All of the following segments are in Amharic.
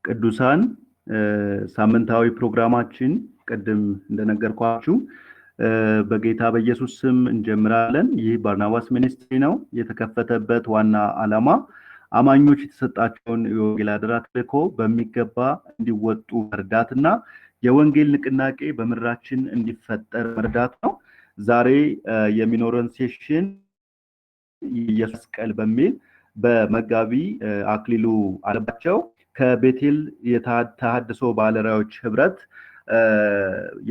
ቅዱሳን ሳምንታዊ ፕሮግራማችን ቅድም እንደነገርኳችሁ በጌታ በኢየሱስ ስም እንጀምራለን። ይህ ባርናባስ ሚኒስትሪ ነው። የተከፈተበት ዋና ዓላማ አማኞች የተሰጣቸውን የወንጌል አደራ ተልዕኮ በሚገባ እንዲወጡ መርዳትና የወንጌል ንቅናቄ በምድራችን እንዲፈጠር መርዳት ነው። ዛሬ የሚኖረን ሴሽን ኢየሱስ መስቀል በሚል በመጋቢ አክሊሉ አለባቸው ከቤቴል የተሐድሶ ባለራዕዮች ህብረት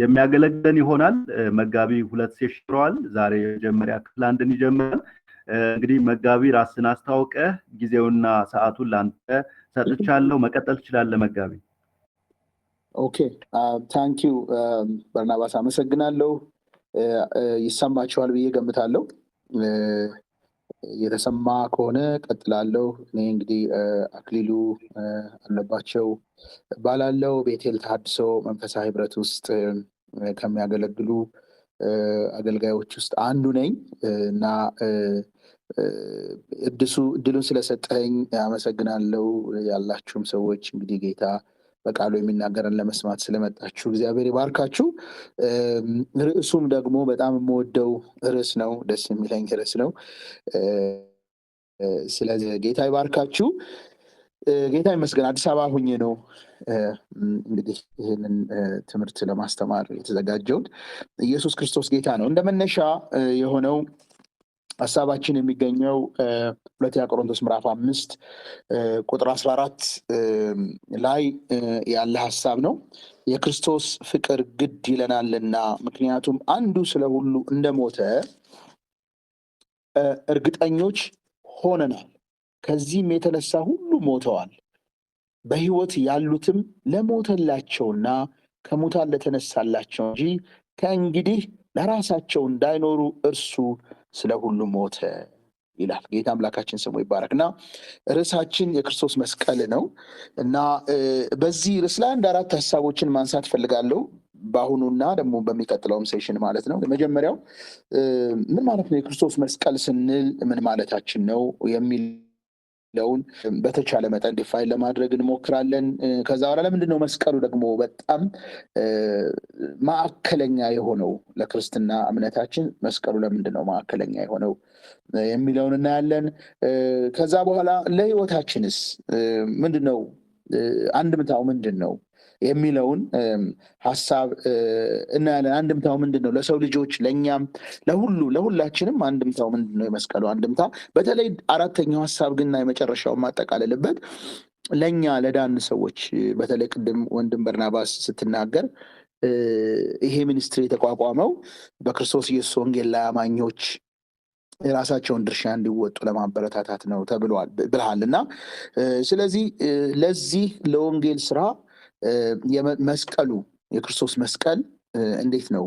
የሚያገለግለን ይሆናል። መጋቢ 2 ሴሽን ይኖረዋል። ዛሬ የመጀመሪያ ክፍል አንድን ይጀምራል። እንግዲህ መጋቢ ራስን አስተዋውቀህ ጊዜውና ሰዓቱን ላንተ ሰጥቻለሁ። መቀጠል ትችላለህ መጋቢ። ኦኬ ታንክ ዩ በርናባስ፣ አመሰግናለሁ። ይሰማችኋል ብዬ ገምታለሁ። የተሰማ ከሆነ ቀጥላለሁ። እኔ እንግዲህ አክሊሉ አለባቸው ባላለው ቤቴል ተሐድሶ መንፈሳዊ ህብረት ውስጥ ከሚያገለግሉ አገልጋዮች ውስጥ አንዱ ነኝ እና እድሉን ስለሰጠኝ አመሰግናለሁ። ያላችሁም ሰዎች እንግዲህ ጌታ በቃሉ የሚናገረን ለመስማት ስለመጣችሁ እግዚአብሔር ይባርካችሁ። ርዕሱም ደግሞ በጣም የምወደው ርዕስ ነው፣ ደስ የሚለኝ ርዕስ ነው። ስለዚህ ጌታ ይባርካችሁ። ጌታ ይመስገን። አዲስ አበባ ሁኜ ነው እንግዲህ ይህንን ትምህርት ለማስተማር የተዘጋጀሁት። ኢየሱስ ክርስቶስ ጌታ ነው። እንደ መነሻ የሆነው ሐሳባችን የሚገኘው 2 ቆሮንቶስ ምዕራፍ 5 ቁጥር 14 ላይ ያለ ሐሳብ ነው። የክርስቶስ ፍቅር ግድ ይለናልና ምክንያቱም አንዱ ስለ ሁሉ እንደሞተ እርግጠኞች ሆነናል። ከዚህም የተነሳ ሁሉ ሞተዋል። በሕይወት ያሉትም ለሞተላቸውና ከሙታን ለተነሳላቸው እንጂ ከእንግዲህ ለራሳቸው እንዳይኖሩ እርሱ ስለ ሁሉ ሞተ ይላል። ጌታ አምላካችን ስሙ ይባረክና ርዕሳችን የክርስቶስ መስቀል ነው እና በዚህ ርዕስ ላይ 4 ሐሳቦችን ማንሳት ፈልጋለሁ በአሁኑና ደግሞ በሚቀጥለውም ሴሽን ማለት ነው። የመጀመሪያው ምን ማለት ነው የክርስቶስ መስቀል ስንል ምን ማለታችን ነው የሚለውን በተቻለ መጠን ዲፋይን ለማድረግ እንሞክራለን። ከዛ በኋላ ለምንድን ነው መስቀሉ ደግሞ በጣም ማዕከለኛ የሆነው ለክርስትና እምነታችን መስቀሉ ለምንድን ነው ማዕከለኛ የሆነው የሚለውን እናያለን። ከዛ በኋላ ለሕይወታችንስ ምንድን ነው አንድምታው ምንድን ነው የሚለውን ሐሳብ እናያለን። አንድምታው ምንድን ነው ለሰው ልጆች፣ ለእኛም፣ ለሁላችንም አንድምታው ምንድን ነው የመስቀሉ አንድምታ። በተለይ 4ኛው ሐሳብ ግን የመጨረሻውን ማጠቃለልበት ለእኛ ለዳን ሰዎች፣ በተለይ ቅድም ወንድም በርናባስ ስትናገር ይሄ ሚኒስትሪ የተቋቋመው በክርስቶስ ኢየሱስ ወንጌል ላይ አማኞች የራሳቸውን ድርሻ እንዲወጡ ለማበረታታት ነው ብለሃል እና ስለዚህ ለዚህ ለወንጌል ስራ መስቀሉ የክርስቶስ መስቀል እንዴት ነው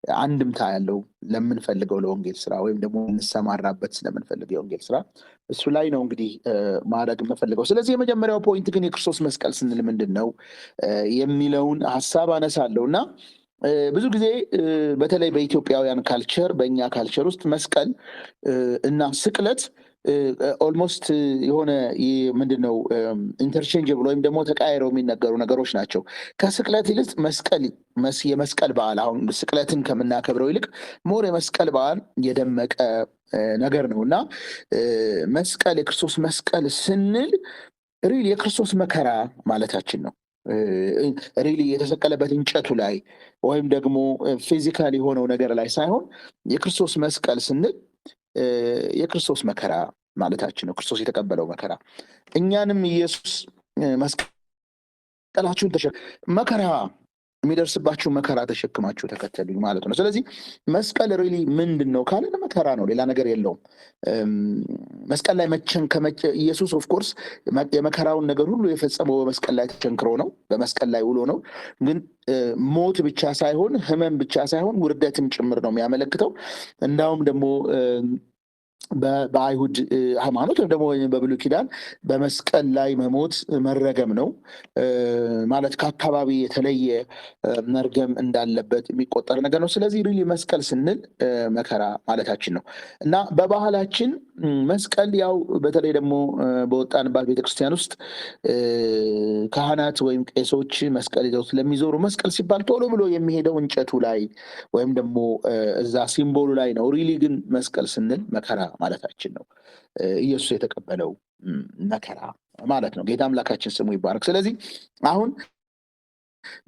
አንድምታ ያለው ለምንፈልገው ለወንጌል ስራ ወይም ደግሞ እንሰማራበት ስለምንፈልገው የወንጌል ስራ እሱ ላይ ነው እንግዲህ ማድረግ የምንፈልገው። ስለዚህ የመጀመሪያው ፖይንት ግን የክርስቶስ መስቀል ስንል ምንድን ነው የሚለውን ሐሳብ አነሳለሁ እና ብዙ ጊዜ በተለይ በኢትዮጵያውያን ካልቸር፣ በእኛ ካልቸር ውስጥ መስቀል እና ስቅለት ኦልሞስት የሆነ ምንድነው ኢንተርቼንጀብል ወይም ደግሞ ተቃይረው የሚነገሩ ነገሮች ናቸው። ከስቅለት ይልቅ የመስቀል በዓል አሁን ስቅለትን ከምናከብረው ይልቅ ሞር የመስቀል በዓል የደመቀ ነገር ነው እና መስቀል የክርስቶስ መስቀል ስንል ሪሊ የክርስቶስ መከራ ማለታችን ነው። ሪሊ የተሰቀለበት እንጨቱ ላይ ወይም ደግሞ ፊዚካል የሆነው ነገር ላይ ሳይሆን የክርስቶስ መስቀል ስንል የክርስቶስ መከራ ማለታችን ነው። ክርስቶስ የተቀበለው መከራ እኛንም ኢየሱስ መስቀላችሁን መከራ የሚደርስባችሁ መከራ ተሸክማችሁ ተከተሉኝ ማለት ነው። ስለዚህ መስቀል ሪሊ ምንድን ነው ካለን መከራ ነው፣ ሌላ ነገር የለውም። መስቀል ላይ ኢየሱስ ኦፍኮርስ የመከራውን ነገር ሁሉ የፈጸመው በመስቀል ላይ ተቸንክሮ ነው፣ በመስቀል ላይ ውሎ ነው። ግን ሞት ብቻ ሳይሆን ህመም ብቻ ሳይሆን ውርደትም ጭምር ነው የሚያመለክተው። እንዳውም ደግሞ በአይሁድ ሃይማኖት ወይም ደግሞ በብሉይ ኪዳን በመስቀል ላይ መሞት መረገም ነው ማለት ከአካባቢ የተለየ መርገም እንዳለበት የሚቆጠር ነገር ነው። ስለዚህ ሪሊ መስቀል ስንል መከራ ማለታችን ነው እና በባህላችን መስቀል ያው በተለይ ደግሞ በወጣንባት ቤተክርስቲያን ውስጥ ካህናት ወይም ቄሶች መስቀል ይዘው ስለሚዞሩ መስቀል ሲባል ቶሎ ብሎ የሚሄደው እንጨቱ ላይ ወይም ደግሞ እዛ ሲምቦሉ ላይ ነው። ሪሊ ግን መስቀል ስንል መከራ ማለታችን ነው። ኢየሱስ የተቀበለው መከራ ማለት ነው። ጌታ አምላካችን ስሙ ይባረክ። ስለዚህ አሁን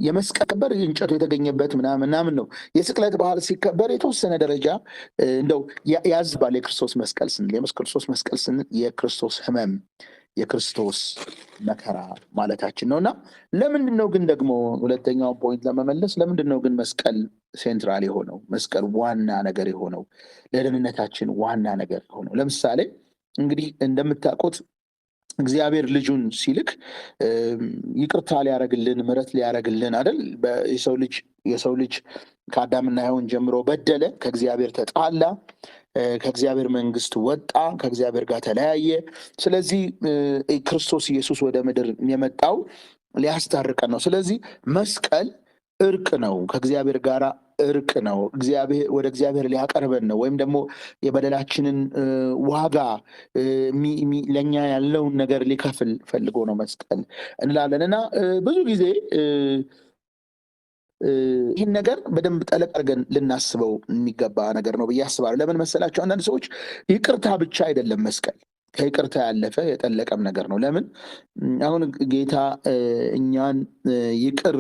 የመስቀል ከበር እንጨቱ የተገኘበት ምናምን ነው። የስቅለት ባህል ሲከበር የተወሰነ ደረጃ እንደው ያዝባል። የክርስቶስ መስቀል ስንል የክርስቶስ መስቀል ስንል የክርስቶስ ሕመም የክርስቶስ መከራ ማለታችን ነው እና ለምንድን ነው ግን ደግሞ ሁለተኛውን ፖይንት ለመመለስ ለምንድን ነው ግን መስቀል ሴንትራል የሆነው መስቀል ዋና ነገር የሆነው ለደህንነታችን ዋና ነገር የሆነው? ለምሳሌ እንግዲህ እንደምታውቁት እግዚአብሔር ልጁን ሲልክ ይቅርታ ሊያረግልን ምሕረት ሊያረግልን አይደል? የሰው ልጅ ከአዳምና ሔዋን ጀምሮ በደለ፣ ከእግዚአብሔር ተጣላ፣ ከእግዚአብሔር መንግስት ወጣ፣ ከእግዚአብሔር ጋር ተለያየ። ስለዚህ ክርስቶስ ኢየሱስ ወደ ምድር የመጣው ሊያስታርቀን ነው። ስለዚህ መስቀል እርቅ ነው፣ ከእግዚአብሔር ጋር እርቅ ነው። ወደ እግዚአብሔር ሊያቀርበን ነው። ወይም ደግሞ የበደላችንን ዋጋ ለእኛ ያለውን ነገር ሊከፍል ፈልጎ ነው መስቀል እንላለን እና ብዙ ጊዜ ይህን ነገር በደንብ ጠለቅ አድርገን ልናስበው የሚገባ ነገር ነው ብዬ አስባለሁ። ለምን መሰላቸው? አንዳንድ ሰዎች ይቅርታ ብቻ አይደለም መስቀል ከይቅርታ ያለፈ የጠለቀም ነገር ነው። ለምን አሁን ጌታ እኛን ይቅር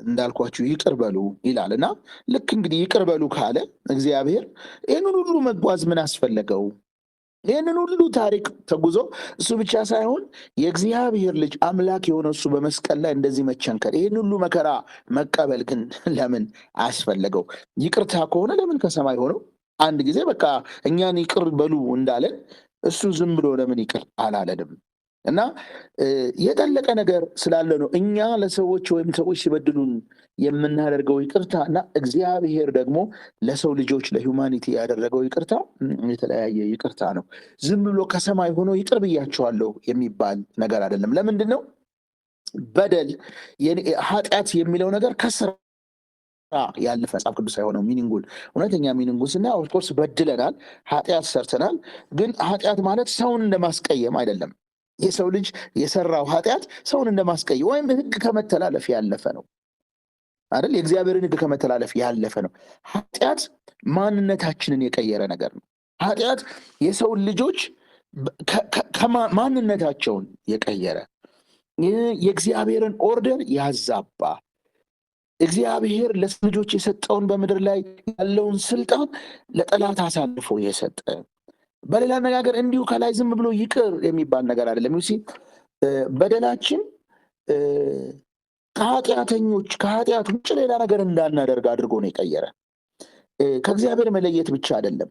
እንዳልኳችሁ ይቅር በሉ ይላል እና ልክ እንግዲህ ይቅር በሉ ካለ እግዚአብሔር ይህንን ሁሉ መጓዝ ምን አስፈለገው? ይህንን ሁሉ ታሪክ ተጉዞ እሱ ብቻ ሳይሆን የእግዚአብሔር ልጅ አምላክ የሆነ እሱ በመስቀል ላይ እንደዚህ መቸንከር፣ ይህን ሁሉ መከራ መቀበል ግን ለምን አስፈለገው? ይቅርታ ከሆነ ለምን ከሰማይ ሆነው አንድ ጊዜ በቃ እኛን ይቅር በሉ እንዳለን እሱ ዝም ብሎ ለምን ይቅር አላለንም? እና የጠለቀ ነገር ስላለ ነው እኛ ለሰዎች ወይም ሰዎች ሲበድሉን የምናደርገው ይቅርታ እና እግዚአብሔር ደግሞ ለሰው ልጆች ለሂውማኒቲ ያደረገው ይቅርታ የተለያየ ይቅርታ ነው። ዝም ብሎ ከሰማይ ሆኖ ይቅር ብያቸዋለሁ የሚባል ነገር አይደለም። ለምንድን ነው? በደል ኃጢአት የሚለው ነገር ከስራ ያለፈ መጽሐፍ ቅዱስ የሆነው ሚኒንጉን እውነተኛ ሚኒንጉን ስናይ ኦፍኮርስ በድለናል፣ ኃጢአት ሰርተናል። ግን ኃጢአት ማለት ሰውን እንደማስቀየም አይደለም። የሰው ልጅ የሰራው ኃጢአት ሰውን እንደማስቀየም ወይም ሕግ ከመተላለፍ ያለፈ ነው አይደል? የእግዚአብሔርን ሕግ ከመተላለፍ ያለፈ ነው። ኃጢአት ማንነታችንን የቀየረ ነገር ነው። ኃጢአት የሰውን ልጆች ማንነታቸውን የቀየረ የእግዚአብሔርን ኦርደር ያዛባ እግዚአብሔር ለሰው ልጆች የሰጠውን በምድር ላይ ያለውን ስልጣን ለጠላት አሳልፎ የሰጠ። በሌላ አነጋገር እንዲሁ ከላይ ዝም ብሎ ይቅር የሚባል ነገር አይደለም። ሲ በደላችን ከኃጢአት ውጭ ሌላ ነገር እንዳናደርግ አድርጎ ነው የቀየረ። ከእግዚአብሔር መለየት ብቻ አይደለም፣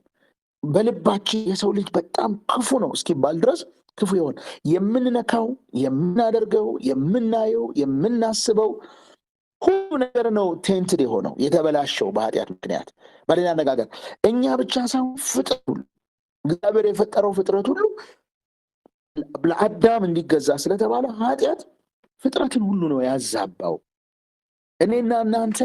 በልባችን የሰው ልጅ በጣም ክፉ ነው እስኪባል ድረስ ክፉ ይሆን የምንነካው፣ የምናደርገው፣ የምናየው፣ የምናስበው ሁሉ ነገር ነው ቴንትድ የሆነው የተበላሸው በኃጢአት ምክንያት። በሌላ አነጋገር እኛ ብቻ ሳይሆን ፍጥረት ሁሉ እግዚአብሔር የፈጠረው ፍጥረት ሁሉ ለአዳም እንዲገዛ ስለተባለ ኃጢአት ፍጥረትን ሁሉ ነው ያዛባው። እኔና እናንተ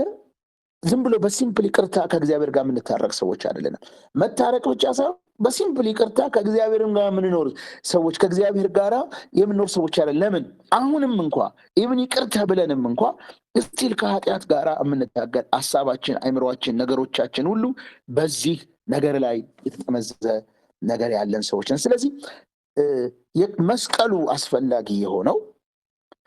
ዝም ብሎ በሲምፕል ይቅርታ ከእግዚአብሔር ጋር የምንታረቅ ሰዎች አይደለንም። መታረቅ ብቻ ሳይሆን በሲምፕል ይቅርታ ከእግዚአብሔር ጋር የምንኖር ሰዎች፣ ከእግዚአብሔር ጋር የምንኖር ሰዎች አይደለም። ለምን አሁንም እንኳ ኢቭን ይቅርታ ብለንም እንኳ እስቲል ከኃጢአት ጋር የምንታገል ሀሳባችን፣ አይምሯችን፣ ነገሮቻችን ሁሉ በዚህ ነገር ላይ የተጠመዘዘ ነገር ያለን ሰዎች ነን። ስለዚህ መስቀሉ አስፈላጊ የሆነው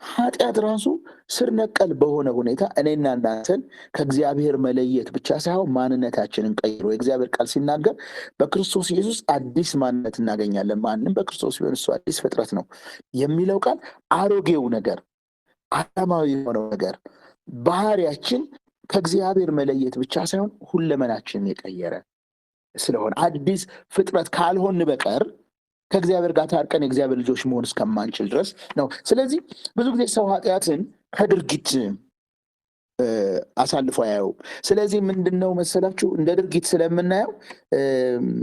ኃጢአት ራሱ ስር ነቀል በሆነ ሁኔታ እኔና እናንተን ከእግዚአብሔር መለየት ብቻ ሳይሆን ማንነታችንን ቀይሮ የእግዚአብሔር ቃል ሲናገር በክርስቶስ ኢየሱስ አዲስ ማንነት እናገኛለን። ማንም በክርስቶስ ቢሆን እሱ አዲስ ፍጥረት ነው የሚለው ቃል አሮጌው ነገር፣ ዓለማዊ የሆነው ነገር፣ ባህሪያችን ከእግዚአብሔር መለየት ብቻ ሳይሆን ሁለመናችንን የቀየረ ስለሆነ አዲስ ፍጥረት ካልሆን በቀር ከእግዚአብሔር ጋር ታርቀን የእግዚአብሔር ልጆች መሆን እስከማንችል ድረስ ነው። ስለዚህ ብዙ ጊዜ ሰው ኃጢአትን ከድርጊት አሳልፎ አያየውም። ስለዚህ ምንድነው መሰላችሁ እንደ ድርጊት ስለምናየው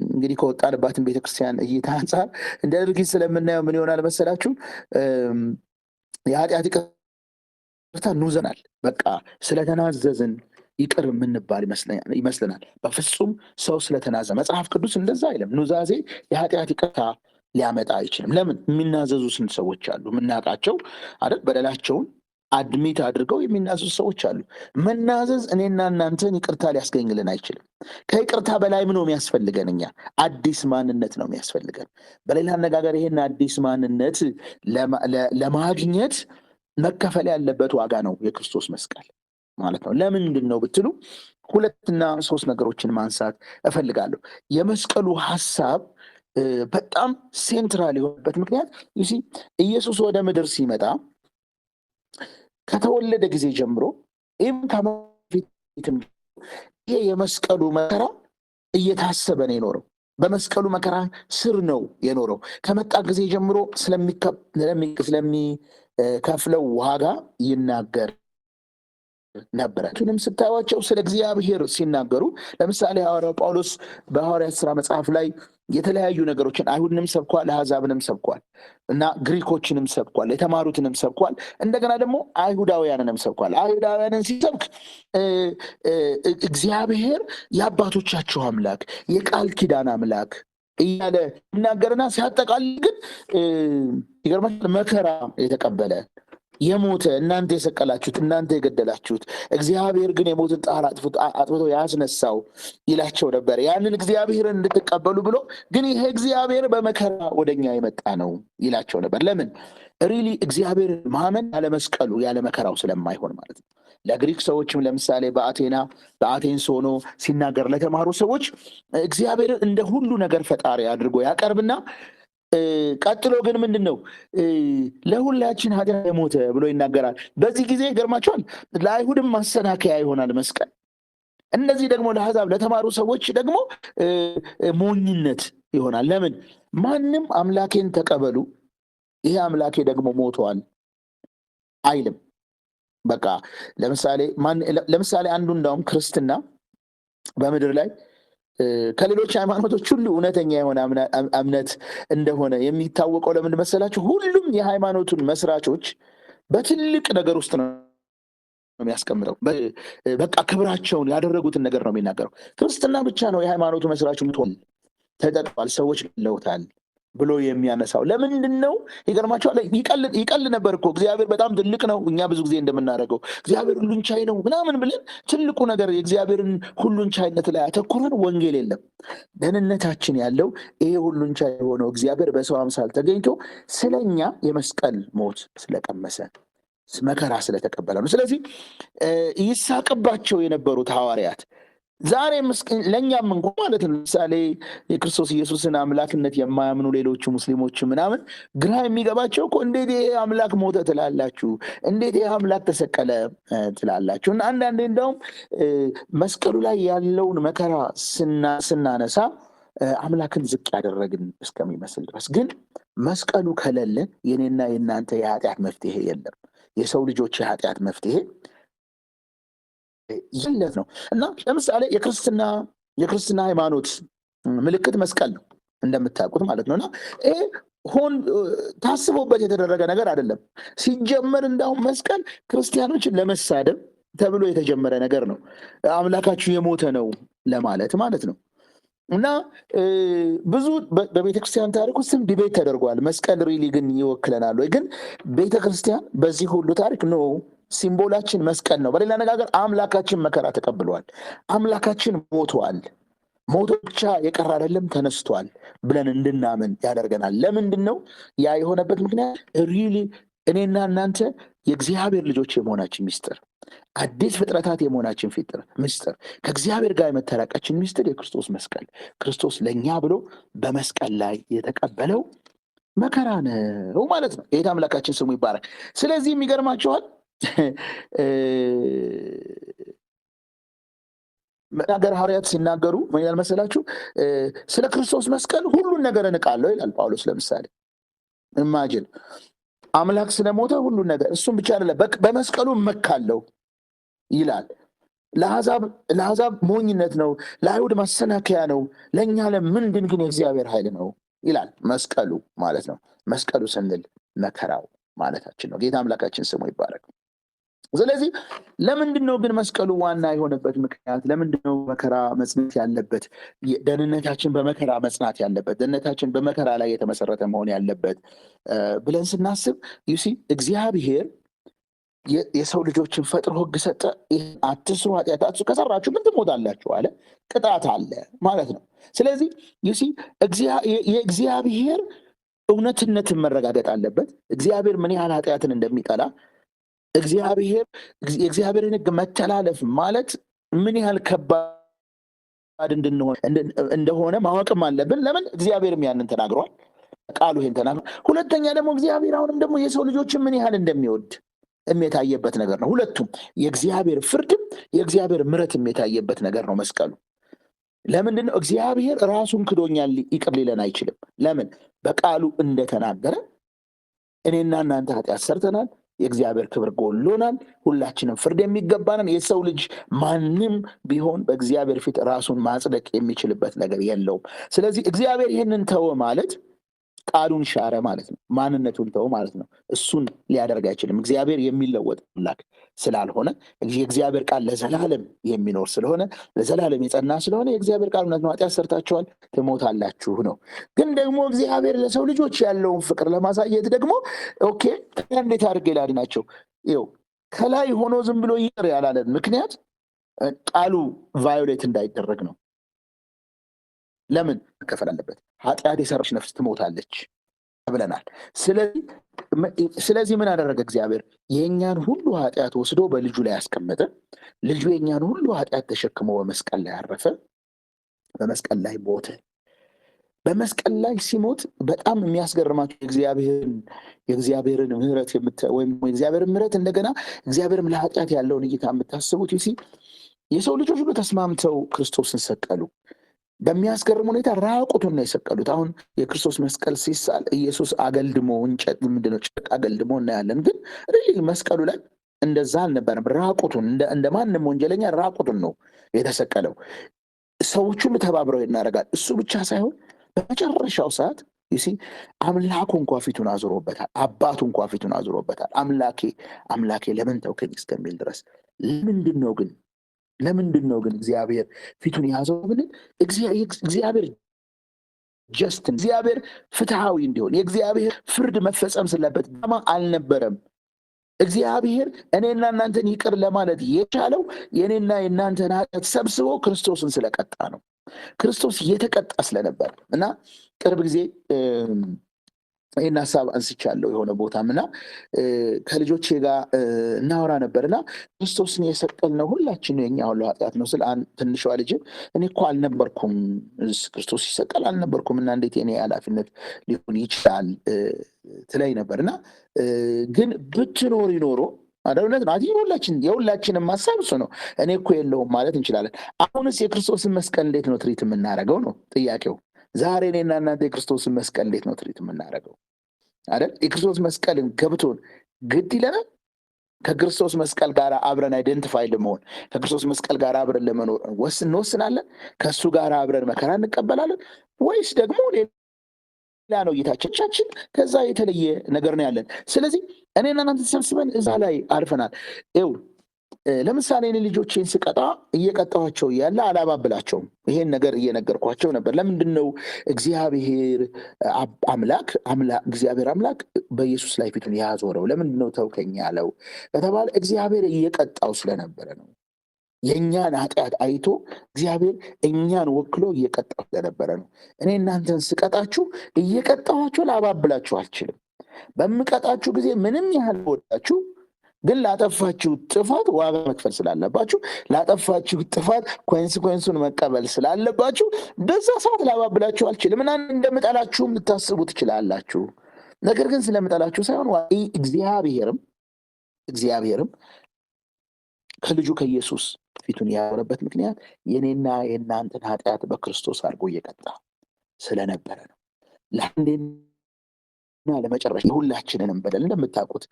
እንግዲህ ከወጣንባትን ቤተክርስቲያን እይታ አንጻር እንደ ድርጊት ስለምናየው ምን ይሆናል መሰላችሁ የኃጢአት ይቅርታ ኑዘናል። በቃ ስለተናዘዝን ይቅር የምንባል ይመስለናል። በፍጹም ሰው ስለተናዘ መጽሐፍ ቅዱስ እንደዛ አይልም። ኑዛዜ የኃጢአት ይቅርታ ሊያመጣ አይችልም። ለምን? የሚናዘዙ ስንት ሰዎች አሉ የምናውቃቸው አይደል? በደላቸውን አድሚት አድርገው የሚናዘዙ ሰዎች አሉ። መናዘዝ እኔና እናንተን ይቅርታ ሊያስገኝልን አይችልም። ከይቅርታ በላይ ምን ነው የሚያስፈልገን? እኛ አዲስ ማንነት ነው የሚያስፈልገን። በሌላ አነጋገር ይሄን አዲስ ማንነት ለማግኘት መከፈል ያለበት ዋጋ ነው የክርስቶስ መስቀል ማለት ነው። ለምንድን ነው ብትሉ 2 እና 3 ነገሮችን ማንሳት እፈልጋለሁ። የመስቀሉ ሐሳብ በጣም ሴንትራል የሆነበት ምክንያት ኢየሱስ ወደ ምድር ሲመጣ ከተወለደ ጊዜ ጀምሮ ይሄ የመስቀሉ መከራ እየታሰበ ነው የኖረው። በመስቀሉ መከራ ስር ነው የኖረው። ከመጣ ጊዜ ጀምሮ ስለሚከፍለው ዋጋ ይናገር ነበረ። ቱንም ስታዩዋቸው ስለ እግዚአብሔር ሲናገሩ ለምሳሌ ሐዋርያው ጳውሎስ በሐዋርያት ሥራ መጽሐፍ ላይ የተለያዩ ነገሮችን አይሁድንም ሰብኳል፣ አሕዛብንም ሰብኳል እና ግሪኮችንም ሰብኳል፣ የተማሩትንም ሰብኳል፣ እንደገና ደግሞ አይሁዳውያንንም ሰብኳል። አይሁዳውያንን ሲሰብክ እግዚአብሔር የአባቶቻችሁ አምላክ የቃል ኪዳን አምላክ እያለ ይናገርና ሲያጠቃልል ግን ይገርማል መከራ የተቀበለ የሞተ እናንተ የሰቀላችሁት እናንተ የገደላችሁት እግዚአብሔር ግን የሞትን ጣር አጥፍቶ ያስነሳው ይላቸው ነበር። ያንን እግዚአብሔርን እንድትቀበሉ ብሎ ግን ይሄ እግዚአብሔር በመከራ ወደኛ የመጣ ነው ይላቸው ነበር። ለምን? ሪሊ እግዚአብሔር ማመን ያለ መስቀሉ ያለ መከራው ስለማይሆን ማለት ነው። ለግሪክ ሰዎችም ለምሳሌ በአቴንስ ሆኖ ሲናገር ለተማሩ ሰዎች እግዚአብሔርን እንደ ሁሉ ነገር ፈጣሪ አድርጎ ያቀርብና ቀጥሎ ግን ምንድን ነው ለሁላችን ኃጢአት የሞተ ብሎ ይናገራል። በዚህ ጊዜ ይገርማቸዋል ለአይሁድም ማሰናከያ ይሆናል መስቀል። እነዚህ ደግሞ ለአሕዛብ ለተማሩ ሰዎች ደግሞ ሞኝነት ይሆናል። ለምን? ማንም አምላኬን ተቀበሉ ይሄ አምላኬ ደግሞ ሞቷል አይልም። በቃ ለምሳሌ አንዱ እንዳውም ክርስትና በምድር ላይ ከሌሎች ሃይማኖቶች ሁሉ እውነተኛ የሆነ እምነት እንደሆነ የሚታወቀው ለምን መሰላችሁ? ሁሉም የሃይማኖቱን መስራቾች በትልቅ ነገር ውስጥ ነው የሚያስቀምጠው። በቃ ክብራቸውን ያደረጉትን ነገር ነው የሚናገረው። ክርስትና ብቻ ነው የሃይማኖቱ መስራቹ ተጠቅሟል፣ ሰዎች ለውታል ብሎ የሚያነሳው። ለምንድን ነው? ይገርማቸዋል። ይቀል ነበር እኮ እግዚአብሔር በጣም ትልቅ ነው። እኛ ብዙ ጊዜ እንደምናደርገው እግዚአብሔር ሁሉን ቻይ ነው ምናምን ብለን ትልቁ ነገር የእግዚአብሔርን ሁሉን ቻይነት ላይ አተኩረን ወንጌል የለም። ደህንነታችን ያለው ይሄ ሁሉን ቻይ የሆነው እግዚአብሔር በሰው አምሳል ተገኝቶ ስለኛ የመስቀል ሞት ስለቀመሰ መከራ ስለተቀበለ ነው። ስለዚህ ይሳቅባቸው የነበሩት ሐዋርያት ዛሬ ለእኛም እንኳ ማለት ነው ለምሳሌ የክርስቶስ ኢየሱስን አምላክነት የማያምኑ ሌሎቹ ሙስሊሞች ምናምን ግራ የሚገባቸው እኮ እንዴት ይሄ አምላክ ሞተ ትላላችሁ? እንዴት ይሄ አምላክ ተሰቀለ ትላላችሁ? እና አንዳንዴ እንደውም መስቀሉ ላይ ያለውን መከራ ስናነሳ አምላክን ዝቅ ያደረግን እስከሚመስል ድረስ፣ ግን መስቀሉ ከሌለ የኔና የእናንተ የኃጢአት መፍትሄ የለም። የሰው ልጆች የኃጢአት መፍትሄ ይለት ነው። እና ለምሳሌ የክርስትና ሃይማኖት ምልክት መስቀል ነው እንደምታውቁት ማለት ነው። እና ይሄ ታስቦበት የተደረገ ነገር አይደለም። ሲጀመር እንዳውም መስቀል ክርስቲያኖችን ለመሳደብ ተብሎ የተጀመረ ነገር ነው። አምላካችሁ የሞተ ነው ለማለት ማለት ነው። እና ብዙ በቤተክርስቲያን ታሪክ ውስጥም ዲቤት ተደርጓል። መስቀል ሪሊ ግን ይወክለናል ወይ? ግን ቤተክርስቲያን በዚህ ሁሉ ታሪክ ነው ሲምቦላችን መስቀል ነው። በሌላ አነጋገር አምላካችን መከራ ተቀብሏል፣ አምላካችን ሞቷል። ሞቶ ብቻ የቀረ አይደለም ተነስቷል ብለን እንድናምን ያደርገናል። ለምንድን ነው ያ የሆነበት ምክንያት? ሪሊ እኔና እናንተ የእግዚአብሔር ልጆች የመሆናችን ሚስጥር፣ አዲስ ፍጥረታት የመሆናችን ሚስጥር፣ ከእግዚአብሔር ጋር የመታረቃችን ሚስጥር የክርስቶስ መስቀል፣ ክርስቶስ ለእኛ ብሎ በመስቀል ላይ የተቀበለው መከራ ነው ማለት ነው። ይሄ አምላካችን ስሙ ይባረክ። ስለዚህ የሚገርማችኋል መናገር ሐዋርያት ሲናገሩ ምን ይላል መሰላችሁ? ስለ ክርስቶስ መስቀል ሁሉን ነገር እንቃለሁ ይላል ጳውሎስ። ለምሳሌ ኢማጂን አምላክ ስለሞተ ሁሉን ነገር፣ እሱም ብቻ አይደለም በመስቀሉ እመካለሁ ይላል። ለአሕዛብ ሞኝነት ነው፣ ለአይሁድ ማሰናከያ ነው፣ ለእኛ ለምንድን ግን የእግዚአብሔር ኃይል ነው ይላል። መስቀሉ ማለት ነው። መስቀሉ ስንል መከራው ማለታችን ነው። ጌታ አምላካችን ስሙ ይባረክ። ስለዚህ ለምንድን ነው ግን መስቀሉ ዋና የሆነበት ምክንያት? ለምንድን ነው መከራ መጽናት ያለበት? ደህንነታችን በመከራ መጽናት ያለበት፣ ደህንነታችን በመከራ ላይ የተመሰረተ መሆን ያለበት ብለን ስናስብ ዩሲ እግዚአብሔር የሰው ልጆችን ፈጥሮ ሕግ ሰጠ። አትስሩ፣ ኃጢአት አትስሩ፣ ከሰራችሁ ምን ትሞታላችሁ አለ። ቅጣት አለ ማለት ነው። ስለዚህ ዩሲ የእግዚአብሔር እውነትነትን መረጋገጥ አለበት። እግዚአብሔር ምን ያህል ኃጢአትን እንደሚጠላ፣ የእግዚአብሔርን ሕግ መተላለፍ ማለት ምን ያህል ከባድ እንደሆነ ማወቅም አለብን። ለምን? እግዚአብሔርም ያንን ተናግሯል፣ ቃሉ ይሄን ተናግሯል። ሁለተኛ ደግሞ እግዚአብሔር አሁንም ደግሞ የሰው ልጆችን ምን ያህል እንደሚወድ የሚታየበት ነገር ነው። ሁለቱም የእግዚአብሔር ፍርድም የእግዚአብሔር ምሕረትም የታየበት ነገር ነው መስቀሉ። ለምንድን ነው? እግዚአብሔር ራሱን ክዶኛል ይቅር ሊለን አይችልም። ለምን? በቃሉ እንደተናገረ እኔና እናንተ ኃጢአት ሰርተናል፣ የእግዚአብሔር ክብር ጎሎናል፣ ሁላችንም ፍርድ የሚገባንን። የሰው ልጅ ማንም ቢሆን በእግዚአብሔር ፊት ራሱን ማጽደቅ የሚችልበት ነገር የለውም። ስለዚህ እግዚአብሔር ይህንን ተወ ማለት ቃሉን ሻረ ማለት ነው። ማንነቱን ተወ ማለት ነው። እሱን ሊያደርግ አይችልም። እግዚአብሔር የሚለወጥ አምላክ ስላልሆነ፣ የእግዚአብሔር ቃል ለዘላለም የሚኖር ስለሆነ፣ ለዘላለም የጸና ስለሆነ የእግዚአብሔር ቃል እውነት ነው። ኃጢአት ሰርታችኋል ትሞታላችሁ ነው። ግን ደግሞ እግዚአብሔር ለሰው ልጆች ያለውን ፍቅር ለማሳየት ደግሞ ኦኬ እንዴት አድርጌ ላድናቸው? ይኸው ከላይ ሆኖ ዝም ብሎ ይቅር ያላለን ምክንያት ቃሉ ቫዮሌት እንዳይደረግ ነው። ለምን? መከፈል አለበት። ኃጢአት የሰራች ነፍስ ትሞታለች ብለናል። ስለዚህ ምን አደረገ እግዚአብሔር? የእኛን ሁሉ ኃጢአት ወስዶ በልጁ ላይ ያስቀመጠ። ልጁ የእኛን ሁሉ ኃጢአት ተሸክሞ በመስቀል ላይ አረፈ፣ በመስቀል ላይ ሞተ። በመስቀል ላይ ሲሞት በጣም የሚያስገርማቸው የእግዚአብሔርን ምሕረት ወይም የእግዚአብሔርን ምሕረት እንደገና እግዚአብሔርም ለኃጢአት ያለውን እይታ የምታስቡት የሰው ልጆች ሁሉ ተስማምተው ክርስቶስን ሰቀሉ። በሚያስገርም ሁኔታ ራቁቱን ነው የሰቀሉት። አሁን የክርስቶስ መስቀል ሲሳል ኢየሱስ አገልድሞ እንጨት ምንድነው ጨርቅ አገልድሞ እናያለን። ግን ሪሊ መስቀሉ ላይ እንደዛ አልነበረም። ራቁቱን እንደ ማንም ወንጀለኛ ራቁቱን ነው የተሰቀለው። ሰዎች ሁሉ ተባብረው እናደርጋል። እሱ ብቻ ሳይሆን በመጨረሻው ሰዓት አምላኩ እንኳ ፊቱን አዙሮበታል። አባቱ እንኳ ፊቱን አዙሮበታል። አምላኬ ለምን ተውከኝ እስከሚል ድረስ። ለምንድን ነው ግን እግዚአብሔር ፊቱን የያዘው ብንል እግዚአብሔር እግዚአብሔር ፍትሃዊ እንዲሆን የእግዚአብሔር ፍርድ መፈጸም ስለበት አልነበረም። እግዚአብሔር እኔና እናንተን ይቅር ለማለት የቻለው የእኔና የእናንተን ኃጢአት ሰብስቦ ክርስቶስን ስለቀጣ ነው። ክርስቶስ እየተቀጣ ስለነበር እና ቅርብ ጊዜ ይህን ሀሳብ አንስቻለሁ የሆነ ቦታም እና ከልጆቼ ጋር እናወራ ነበርና ክርስቶስን የሰቀልነው ሁላችን የኛ ሁሉ ኃጢአት ነው ስል ትንሿ ልጅ እኔ እኮ አልነበርኩም ክርስቶስ ሲሰቀል አልነበርኩም እና እንዴት የኔ ኃላፊነት ሊሆን ይችላል ትለኝ ነበርና ግን ብትኖር ይኖሮ አደውነት ነው። የሁላችንም ሀሳብ እሱ ነው። እኔ እኮ የለውም ማለት እንችላለን። አሁንስ የክርስቶስን መስቀል እንዴት ነው ትሪት የምናደርገው ነው ጥያቄው። ዛሬ እኔና እናንተ የክርስቶስን መስቀል እንዴት ነው ትሪት የምናደርገው አይደል? የክርስቶስ መስቀልን ገብቶን ግድ ይለናል። ከክርስቶስ መስቀል ጋር አብረን አይደንቲፋይ ለመሆን ከክርስቶስ መስቀል ጋር አብረን ለመኖር እንወስናለን። ከእሱ ጋር አብረን መከራ እንቀበላለን ወይስ ደግሞ ሌላ ነው እይታችን? ከዛ የተለየ ነገር ነው ያለን። ስለዚህ እኔና እናንተ ተሰብስበን እዛ ላይ አልፈናል። ይኸው ለምሳሌ እኔ ልጆቼን ስቀጣ እየቀጣኋቸው ያለ አላባብላቸውም። ይሄን ነገር እየነገርኳቸው ነበር። ለምንድን ነው እግዚአብሔር አምላክ በኢየሱስ ላይ ፊቱን ያዞረው? ለምንድን ነው ተውከኝ ያለው ከተባለ እግዚአብሔር እየቀጣው ስለነበረ ነው። የእኛን ኃጢአት አይቶ እግዚአብሔር እኛን ወክሎ እየቀጣው ስለነበረ ነው። እኔ እናንተን ስቀጣችሁ እየቀጣኋችሁ ላባብላችሁ አልችልም። በምቀጣችሁ ጊዜ ምንም ያህል ወዳችሁ ግን ላጠፋችሁ ጥፋት ዋጋ መክፈል ስላለባችሁ ላጠፋችሁ ጥፋት ኮንሲኩዌንሱን መቀበል ስላለባችሁ በዛ ሰዓት ላባብላችሁ አልችልም። እና እንደምጠላችሁም ልታስቡ ትችላላችሁ። ነገር ግን ስለምጠላችሁ ሳይሆን እግዚአብሔርም ከልጁ ከኢየሱስ ፊቱን ያወረበት ምክንያት የኔና የእናንተን ኃጢአት በክርስቶስ አድርጎ እየቀጣ ስለነበረ ነው። ለአንዴና ለመጨረሻ የሁላችንንም በደል እንደምታውቁት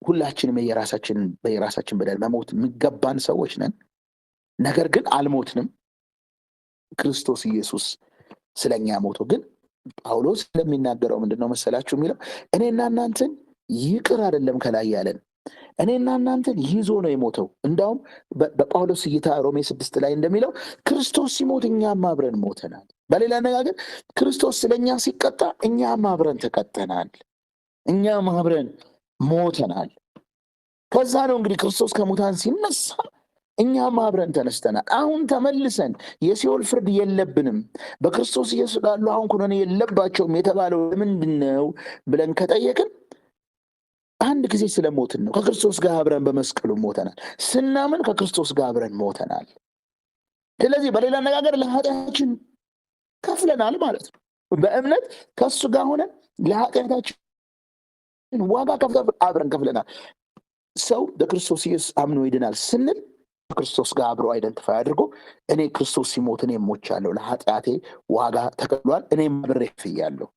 ሁላችንም በየራሳችን በደል መሞት የሚገባን ሰዎች ነን። ነገር ግን አልሞትንም። ክርስቶስ ኢየሱስ ስለኛ ሞቶ ግን ጳውሎስ ስለሚናገረው ምንድነው መሰላችሁ የሚለው እኔና እናንተን ይቅር አይደለም ከላይ ያለን እኔና እናንተን ይዞ ነው የሞተው። እንዳውም በጳውሎስ እይታ ሮሜ 6 ላይ እንደሚለው ክርስቶስ ሲሞት እኛም አብረን ሞተናል። በሌላ አነጋገር ክርስቶስ ስለኛ ሲቀጣ እኛም አብረን ተቀጠናል፣ እኛም አብረን ሞተናል። ከዛ ነው እንግዲህ ክርስቶስ ከሙታን ሲነሳ እኛም አብረን ተነስተናል። አሁን ተመልሰን የሲኦል ፍርድ የለብንም በክርስቶስ ኢየሱስ ላሉ አሁን ኩነኔ የለባቸውም የተባለው ለምንድን ነው ብለን ከጠየቅን አንድ ጊዜ ስለሞትን ነው። ከክርስቶስ ጋር አብረን በመስቀሉ ሞተናል። ስናምን ከክርስቶስ ጋር አብረን ሞተናል። ስለዚህ በሌላ አነጋገር ለኃጢአታችን ከፍለናል ማለት ነው። በእምነት ከሱ ጋር ሆነን ለኃጢአታችን ዋጋ አብረን ከፍለናል። ሰው በክርስቶስ ኢየሱስ አምኖ ይድናል ስንል ከክርስቶስ ጋር አብሮ አይደንቲፋይ አድርጎ እኔ ክርስቶስ ሲሞት እኔ ሞቻለሁ፣ ለኃጢአቴ ዋጋ ተከፍሏል፣ እኔም አብሬ ከፍያለሁ።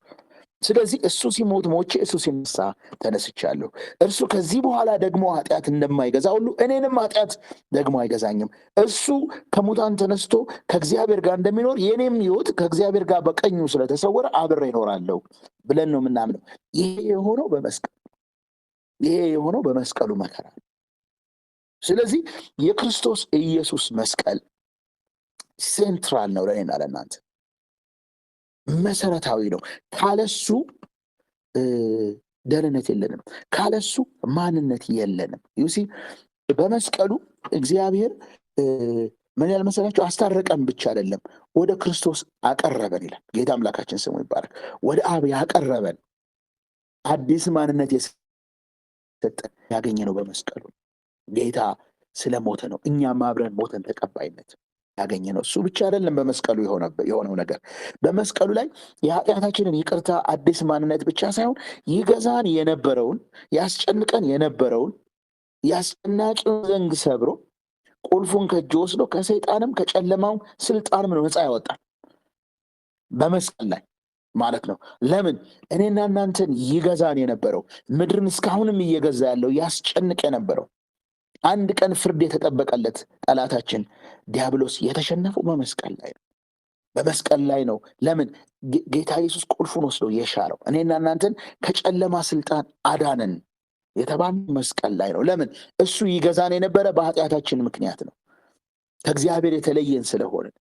ስለዚህ እሱ ሲሞት ሞቼ እሱ ሲነሳ ተነስቻለሁ። እርሱ ከዚህ በኋላ ደግሞ ኃጢአት እንደማይገዛ ሁሉ እኔንም ኃጢአት ደግሞ አይገዛኝም። እሱ ከሙታን ተነስቶ ከእግዚአብሔር ጋር እንደሚኖር የኔም ሕይወት ከእግዚአብሔር ጋር በቀኙ ስለተሰወረ አብሬ እኖራለሁ ብለን ነው የምናምነው። ይሄ የሆነው በመስቀሉ መከራ። ስለዚህ የክርስቶስ ኢየሱስ መስቀል ሴንትራል ነው ለእኔና ለእናንተ፣ መሰረታዊ ነው። ካለሱ ደህንነት የለንም፣ ካለሱ ማንነት የለንም። ዩሲ በመስቀሉ እግዚአብሔር ምን ያህል መሰላችሁ? አስታረቀን ብቻ አይደለም ወደ ክርስቶስ አቀረበን ይላል። ጌታ አምላካችን ስሙ ይባረክ። ወደ አብ ያቀረበን አዲስ ማንነት የሰጠን ያገኘነው በመስቀሉ ጌታ ስለሞተ ነው። እኛም አብረን ሞተን ተቀባይነት ያገኘነው እሱ ብቻ አይደለም። በመስቀሉ የሆነው ነገር በመስቀሉ ላይ የኃጢአታችንን ይቅርታ አዲስ ማንነት ብቻ ሳይሆን ይገዛን የነበረውን ያስጨንቀን የነበረውን ያስጨናቂውን ዘንግ ሰብሮ ቁልፉን ከእጅ ወስዶ ከሰይጣንም ከጨለማው ስልጣንም ነው ነፃ ያወጣል በመስቀል ላይ ማለት ነው። ለምን? እኔና እናንተን ይገዛን የነበረው ምድርን እስካሁንም እየገዛ ያለው ያስጨንቅ የነበረው አንድ ቀን ፍርድ የተጠበቀለት ጠላታችን ዲያብሎስ የተሸነፈው በመስቀል ላይ ነው። በመስቀል ላይ ነው። ለምን? ጌታ ኢየሱስ ቁልፉን ወስዶ የሻረው እኔና እናንተን ከጨለማ ስልጣን አዳነን የተባለው መስቀል ላይ ነው። ለምን? እሱ ይገዛን የነበረ በኃጢአታችን ምክንያት ነው። ከእግዚአብሔር የተለየን ስለሆንን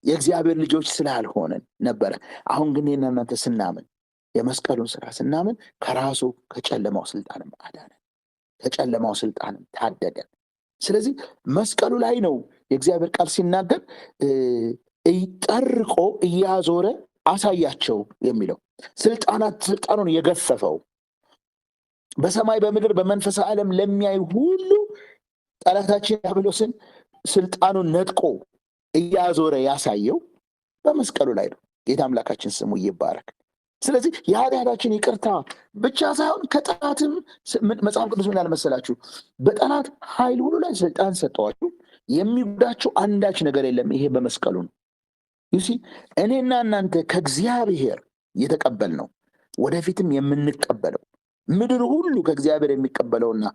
የእግዚአብሔር ልጆች ስላልሆንን ነበረ። አሁን ግን እኔና እናንተ ስናምን የመስቀሉን ስራ ስናምን ከራሱ ከጨለማው ስልጣንም አዳነን፣ ከጨለማው ስልጣንም ታደገን። ስለዚህ መስቀሉ ላይ ነው የእግዚአብሔር ቃል ሲናገር ጠርቆ እያዞረ አሳያቸው የሚለው ስልጣኑን የገፈፈው በሰማይ በምድር በመንፈሳዊ ዓለም ለሚያዩ ሁሉ ጠላታችን ዲያብሎስን ስልጣኑን ነጥቆ እያዞረ ያሳየው በመስቀሉ ላይ ነው። ጌታ አምላካችን ስሙ ይባረክ። ስለዚህ የኃጢአታችን ይቅርታ ብቻ ሳይሆን ከጠላትም መጽሐፍ ቅዱስ ምን ያልመሰላችሁ በጠላት ኃይል ሁሉ ላይ ስልጣን ሰጠዋችሁ፣ የሚጎዳቸው አንዳች ነገር የለም። ይሄ በመስቀሉ ነው። ዩሲ እኔና እናንተ ከእግዚአብሔር የተቀበልነው ወደፊትም የምንቀበለው ምድር ሁሉ ከእግዚአብሔር የሚቀበለውና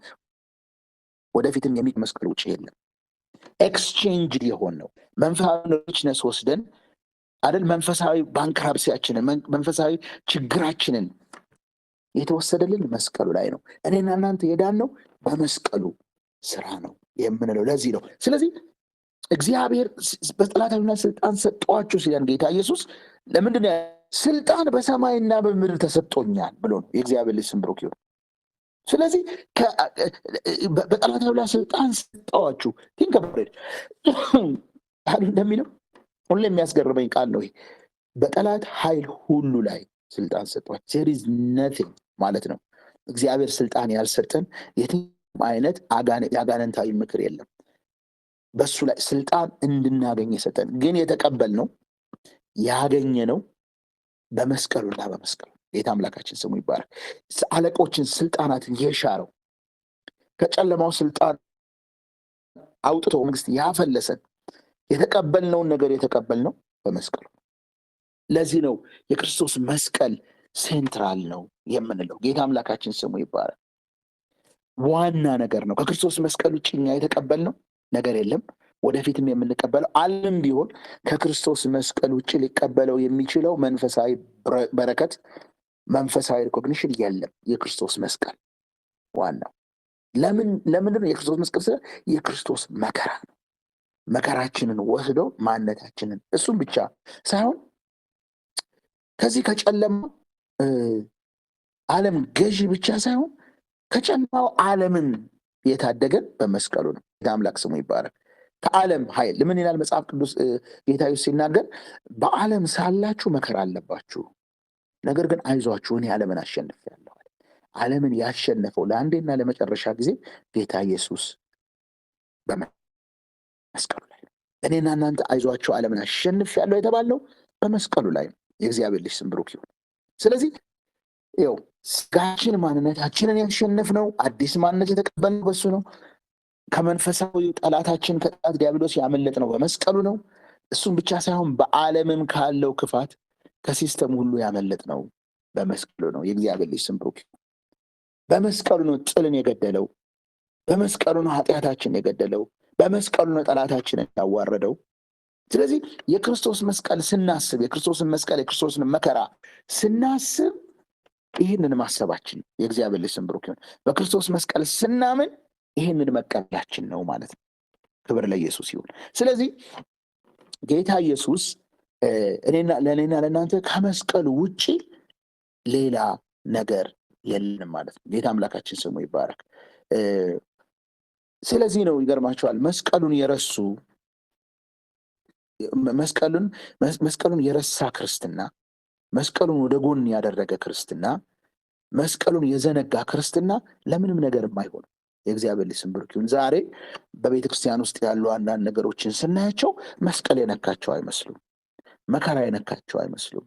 ወደፊትም መስቀል ውጭ የለም። ኤክስቼንጅ የሆን ነው መንፈሳዊ ሪችነስ ወስደን አይደል? መንፈሳዊ ባንክራፕሲያችንን መንፈሳዊ ችግራችንን የተወሰደልን መስቀሉ ላይ ነው። እኔና እናንተ የዳነው በመስቀሉ ስራ ነው የምንለው ለዚህ ነው። ስለዚህ እግዚአብሔር በጠላታዊና ስልጣን ሰጠዋችሁ ሲለን ጌታ ኢየሱስ ለምንድን ነው ስልጣን በሰማይና በምድር ተሰጥቶኛል ብሎ ነው የእግዚአብሔር ልጅ ስም ብሩክ ይሁን። ስለዚህ በጠላታዊና ስልጣን ሰጠዋችሁ ቲንከብሬድ አሉ እንደሚለው ሁሉ የሚያስገርመኝ ቃል ነው። በጠላት ኃይል ሁሉ ላይ ስልጣን ሰጥቷል። there is nothing ማለት ነው እግዚአብሔር ስልጣን ያልሰጠን የትኛውም አይነት ያጋነንታዊ ምክር የለም። በሱ ላይ ስልጣን እንድናገኝ የሰጠን ግን የተቀበልነው ያገኘነው በመስቀሉና በመስቀሉ ጌታ አምላካችን ስሙ ይባረክ። አለቆችን ስልጣናትን የሻረው ከጨለማው ስልጣን አውጥቶ መንግስት ያፈለሰን የተቀበልነውን ነገር የተቀበልነው በመስቀሉ። ለዚህ ነው የክርስቶስ መስቀል ሴንትራል ነው የምንለው። ጌታ አምላካችን ስሙ ይባረክ። ዋና ነገር ነው። ከክርስቶስ መስቀል ውጭ እኛ የተቀበልነው ነገር የለም። ወደፊትም የምንቀበለው ዓለም ቢሆን ከክርስቶስ መስቀል ውጭ ሊቀበለው የሚችለው መንፈሳዊ በረከት፣ መንፈሳዊ ሪኮግኒሽን የለም። የክርስቶስ መስቀል ዋናው ለምንድን ነው? የክርስቶስ መስቀል ስለ የክርስቶስ መከራ ነው። መከራችንን ወስዶ ማንነታችንን እሱም ብቻ ሳይሆን ከዚህ ከጨለማ ዓለም ገዢ ብቻ ሳይሆን ከጨለማው ዓለምን የታደገን በመስቀሉ ነው። ጌታ አምላክ ስሙ ይባረክ። ከዓለም ኃይል ምን ይላል መጽሐፍ ቅዱስ? ጌታ ኢየሱስ ሲናገር በዓለም ሳላችሁ መከራ አለባችሁ፣ ነገር ግን አይዟችሁ እኔ ዓለምን አሸንፌአለሁ። ዓለምን ያሸነፈው ለአንዴና ለመጨረሻ ጊዜ ጌታ ኢየሱስ በመስቀሉ ላይ ነው። እኔና እናንተ አይዟችሁ ዓለምን አሸንፌአለሁ የተባልነው በመስቀሉ ላይ ነው። የእግዚአብሔር ልጅ ስም ብሩክ ይሁን። ስለዚህ ይኸው ስጋችን ማንነታችንን ያሸነፍነው አዲስ ማንነት የተቀበልነው በሱ ነው። ከመንፈሳዊ ጠላታችን ከጠላት ዲያብሎስ ያመለጥነው በመስቀሉ ነው። እሱም ብቻ ሳይሆን በዓለምም ካለው ክፋት ከሲስተም ሁሉ ያመለጥነው በመስቀሉ ነው። የእግዚአብሔር ልጅ ስም ብሩክ ይሁን። በመስቀሉ ነው ጥልን የገደለው። በመስቀሉ ነው ኃጢአታችን የገደለው። በመስቀሉ ነው ጠላታችንን ያዋረደው። ስለዚህ የክርስቶስ መስቀል ስናስብ፣ የክርስቶስን መስቀል የክርስቶስን መከራ ስናስብ ይህንን ማሰባችን የእግዚአብሔር ልጅ ስም ብሩክ ይሁን። በክርስቶስ መስቀል ስናምን ይህንን መቀበላችን ነው ማለት ነው። ክብር ለኢየሱስ ይሁን። ስለዚህ ጌታ ኢየሱስ ለእኔና ለእናንተ ከመስቀሉ ውጭ ሌላ ነገር የለንም ማለት ነው። ጌታ አምላካችን ስሙ ይባረክ። ስለዚህ ነው ይገርማቸዋል መስቀሉን የረሱ መስቀሉን የረሳ ክርስትና፣ መስቀሉን ወደ ጎን ያደረገ ክርስትና፣ መስቀሉን የዘነጋ ክርስትና ለምንም ነገር የማይሆን የእግዚአብሔር ልጅ ስም ብሩክ ይሁን። ዛሬ በቤተ ክርስቲያን ውስጥ ያሉ አንዳንድ ነገሮችን ስናያቸው መስቀል የነካቸው አይመስሉም። መከራ የነካቸው አይመስሉም።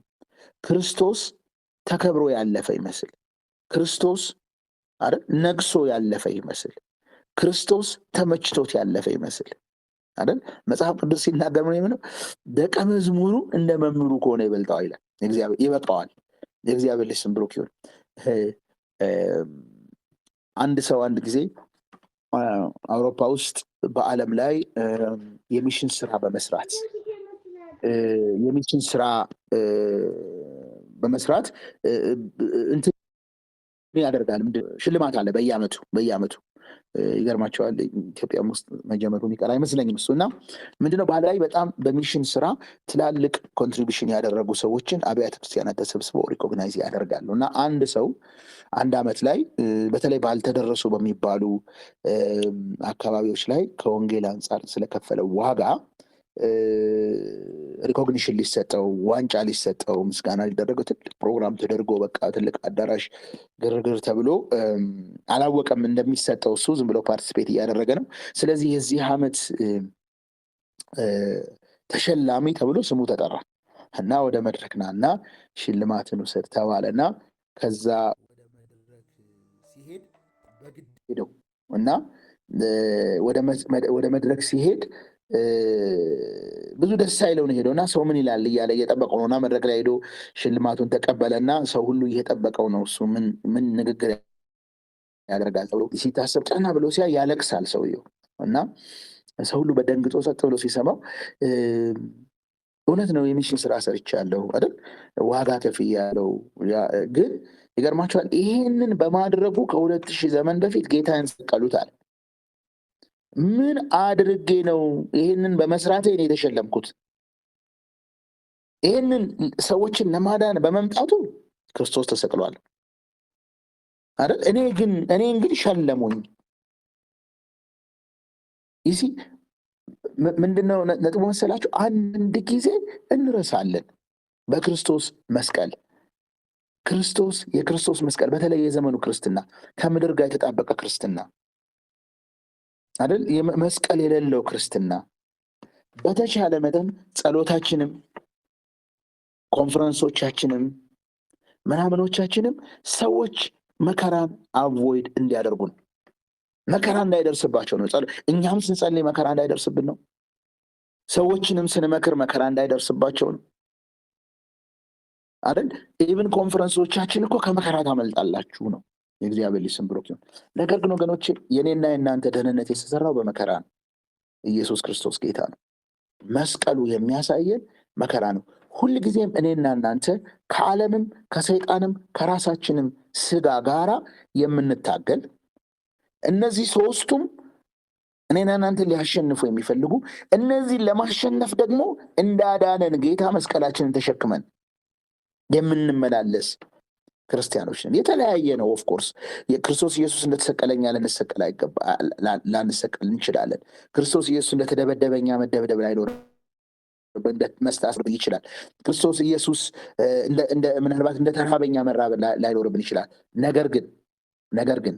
ክርስቶስ ተከብሮ ያለፈ ይመስል፣ ክርስቶስ አይደል ነግሶ ያለፈ ይመስል፣ ክርስቶስ ተመችቶት ያለፈ ይመስል አይደል። መጽሐፍ ቅዱስ ሲናገር ምን የሚለው ደቀ መዝሙሩ እንደ መምህሩ ከሆነ ይበልጠዋል ይላል። ይበቃዋል። የእግዚአብሔር ልጅ ስም ብሩክ ይሁን። አንድ ሰው አንድ ጊዜ አውሮፓ ውስጥ በዓለም ላይ የሚሽን ስራ በመስራት እንትን ያደርጋል። ሽልማት አለ በየአመቱ ይገርማቸዋል። ኢትዮጵያ ውስጥ መጀመሩ የሚቀር አይመስለኝም እሱ። እና ምንድነው ባህል ላይ በጣም በሚሽን ስራ ትላልቅ ኮንትሪቢሽን ያደረጉ ሰዎችን አብያተ ክርስቲያናት ተሰብስበው ሪኮግናይዝ ያደርጋሉ። እና አንድ ሰው አንድ አመት ላይ በተለይ ባልተደረሱ በሚባሉ አካባቢዎች ላይ ከወንጌል አንጻር ስለከፈለው ዋጋ ሪኮግኒሽን ሊሰጠው፣ ዋንጫ ሊሰጠው፣ ምስጋና ሊደረገው ትልቅ ፕሮግራም ተደርጎ በቃ ትልቅ አዳራሽ ግርግር ተብሎ አላወቀም እንደሚሰጠው። እሱ ዝም ብሎ ፓርቲስፔት እያደረገ ነው። ስለዚህ የዚህ አመት ተሸላሚ ተብሎ ስሙ ተጠራ እና ወደ መድረክ ና እና ሽልማትን ውሰድ ተባለና ከዛ ሲሄድ በግድ ሄደው እና ወደ መድረክ ሲሄድ ብዙ ደስ አይለው ነው ሄደውና ሰው ምን ይላል እያለ እየጠበቀው ነውና መድረክ ላይ ሄዶ ሽልማቱን ተቀበለና ሰው ሁሉ እየጠበቀው ነው። እሱ ምን ንግግር ያደርጋል ተብሎ ሲታሰብ ቀና ብሎ ሲያ ያለቅሳል ሰውየው። እና ሰው ሁሉ በደንግጦ ጸጥ ብሎ ሲሰማው እውነት ነው የሚሽን ስራ ሰርቻለሁ አይደል፣ ዋጋ ከፍያለሁ። ግን ይገርማችኋል ይሄንን በማድረጉ ከ2000 ዘመን በፊት ጌታን ሰቀሉታል። ምን አድርጌ ነው ይሄንን በመስራቴ ነው የተሸለምኩት? ይሄንን ሰዎችን ለማዳን በመምጣቱ ክርስቶስ ተሰቅሏል አይደል? እኔን ግን ሸለሙኝ። ይሲ ምንድነው ነጥቡ መሰላችሁ? አንድ ጊዜ እንረሳለን በክርስቶስ መስቀል። የክርስቶስ መስቀል በተለይ የዘመኑ ክርስትና ከምድር ጋር የተጣበቀ ክርስትና አይደል? መስቀል የሌለው ክርስትና። በተቻለ መጠን ጸሎታችንም ኮንፈረንሶቻችንም ምናምኖቻችንም ሰዎች መከራን አቮይድ እንዲያደርጉ ነው። መከራ እንዳይደርስባቸው ነው። እኛም ስንጸልይ መከራ እንዳይደርስብን ነው። ሰዎችንም ስንመክር መከራ እንዳይደርስባቸው ነው አይደል? ኢቭን ኮንፈረንሶቻችን እኮ ከመከራ ታመልጣላችሁ ነው። የእግዚአብሔር ልጅ ስም ብሩክ ይሁን። ነገር ግን ወገኖቼ የኔና የእናንተ ደህንነት የተሰራው በመከራ ነው። ኢየሱስ ክርስቶስ ጌታ ነው። መስቀሉ የሚያሳየን መከራ ነው። ሁልጊዜም እኔና እናንተ ከዓለምም ከሰይጣንም ከራሳችንም ስጋ ጋራ የምንታገል እነዚህ ሶስቱም እኔና እናንተ ሊያሸንፉ የሚፈልጉ እነዚህን ለማሸነፍ ደግሞ እንዳዳነን ጌታ መስቀላችንን ተሸክመን የምንመላለስ ክርስቲያኖች ነን። የተለያየ ነው። ኦፍኮርስ ክርስቶስ ኢየሱስ እንደተሰቀለኛ ላንሰቀል እንችላለን። ክርስቶስ ኢየሱስ እንደተደበደበኛ መደብደብ ላይኖር መስታስርብን ይችላል። ክርስቶስ ኢየሱስ ምናልባት እንደ ተራበኛ መራብ ላይኖርብን ይችላል። ነገር ግን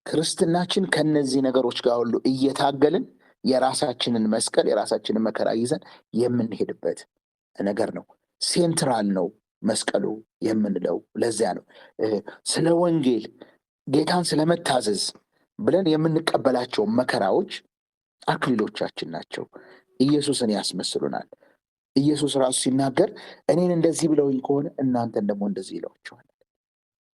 ክርስትናችን ከነዚህ ነገሮች ጋር ሁሉ እየታገልን የራሳችንን መስቀል የራሳችንን መከራ ይዘን የምንሄድበት ነገር ነው። ሴንትራል ነው መስቀሉ የምንለው ለዚያ ነው። ስለ ወንጌል ጌታን ስለመታዘዝ ብለን የምንቀበላቸው መከራዎች አክሊሎቻችን ናቸው። ኢየሱስን ያስመስሉናል። ኢየሱስ ራሱ ሲናገር እኔን እንደዚህ ብለውኝ ከሆነ እናንተን ደግሞ እንደዚህ ይለዋቸዋል።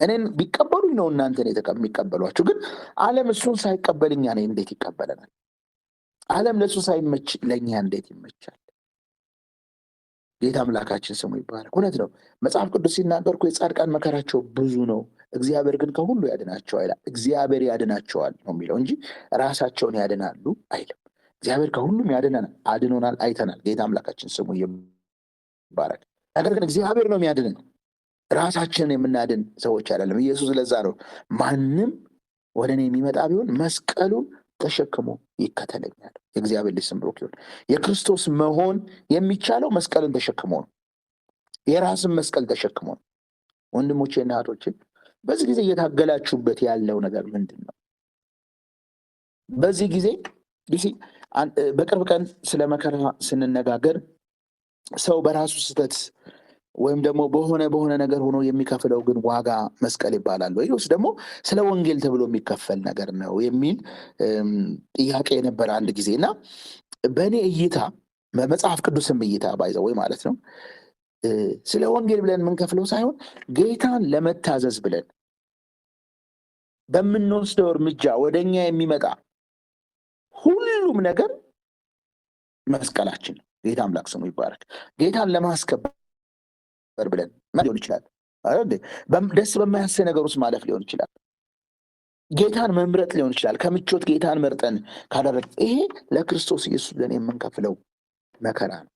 እኔን ቢቀበሉኝ ነው እናንተን የሚቀበሏቸው። ግን ዓለም እሱን ሳይቀበል እኛን እንዴት ይቀበለናል? ዓለም ለእሱ ሳይመች ለእኛ እንዴት ይመቻል? ጌታ አምላካችን ስሙ ይባረክ። እውነት ነው። መጽሐፍ ቅዱስ ሲናገር እኮ የጻድቃን መከራቸው ብዙ ነው፣ እግዚአብሔር ግን ከሁሉ ያድናቸዋል ይላል። እግዚአብሔር ያድናቸዋል ነው የሚለው እንጂ ራሳቸውን ያድናሉ አይልም። እግዚአብሔር ከሁሉም ያድነናል፣ አድኖናል፣ አይተናል። ጌታ አምላካችን ስሙ ይባረክ። ነገር ግን እግዚአብሔር ነው የሚያድንን፣ ራሳችንን የምናድን ሰዎች አይደለም። ኢየሱስ ለዛ ነው ማንም ወደ እኔ የሚመጣ ቢሆን መስቀሉን ተሸክሞ ይከተለኛል። የእግዚአብሔር ልጅ ስም ብሩክ ይሁን። የክርስቶስ መሆን የሚቻለው መስቀልን ተሸክሞ ነው። የራስን መስቀል ተሸክሞ ነው። ወንድሞቼና እህቶቼ በዚህ ጊዜ እየታገላችሁበት ያለው ነገር ምንድን ነው? በዚህ ጊዜ በቅርብ ቀን ስለ መከራ ስንነጋገር ሰው በራሱ ስህተት ወይም ደግሞ በሆነ ነገር ሆኖ የሚከፍለው ግን ዋጋ መስቀል ይባላል ወይ ወይስ ደግሞ ስለ ወንጌል ተብሎ የሚከፈል ነገር ነው የሚል ጥያቄ የነበረ አንድ ጊዜ እና በእኔ እይታ በመጽሐፍ ቅዱስም እይታ ባይዘው ወይ ማለት ነው ስለ ወንጌል ብለን የምንከፍለው ሳይሆን ጌታን ለመታዘዝ ብለን በምንወስደው እርምጃ ወደኛ የሚመጣ ሁሉም ነገር መስቀላችን ነው። ጌታ አምላክ ስሙ ይባረክ። ጌታን ለማስከበር ብለን ሊሆን ይችላል። ደስ በማያሰኝ ነገር ውስጥ ማለፍ ሊሆን ይችላል። ጌታን መምረጥ ሊሆን ይችላል። ከምቾት ጌታን መርጠን ካደረግ ይሄ ለክርስቶስ ኢየሱስ ብለን የምንከፍለው መከራ ነው።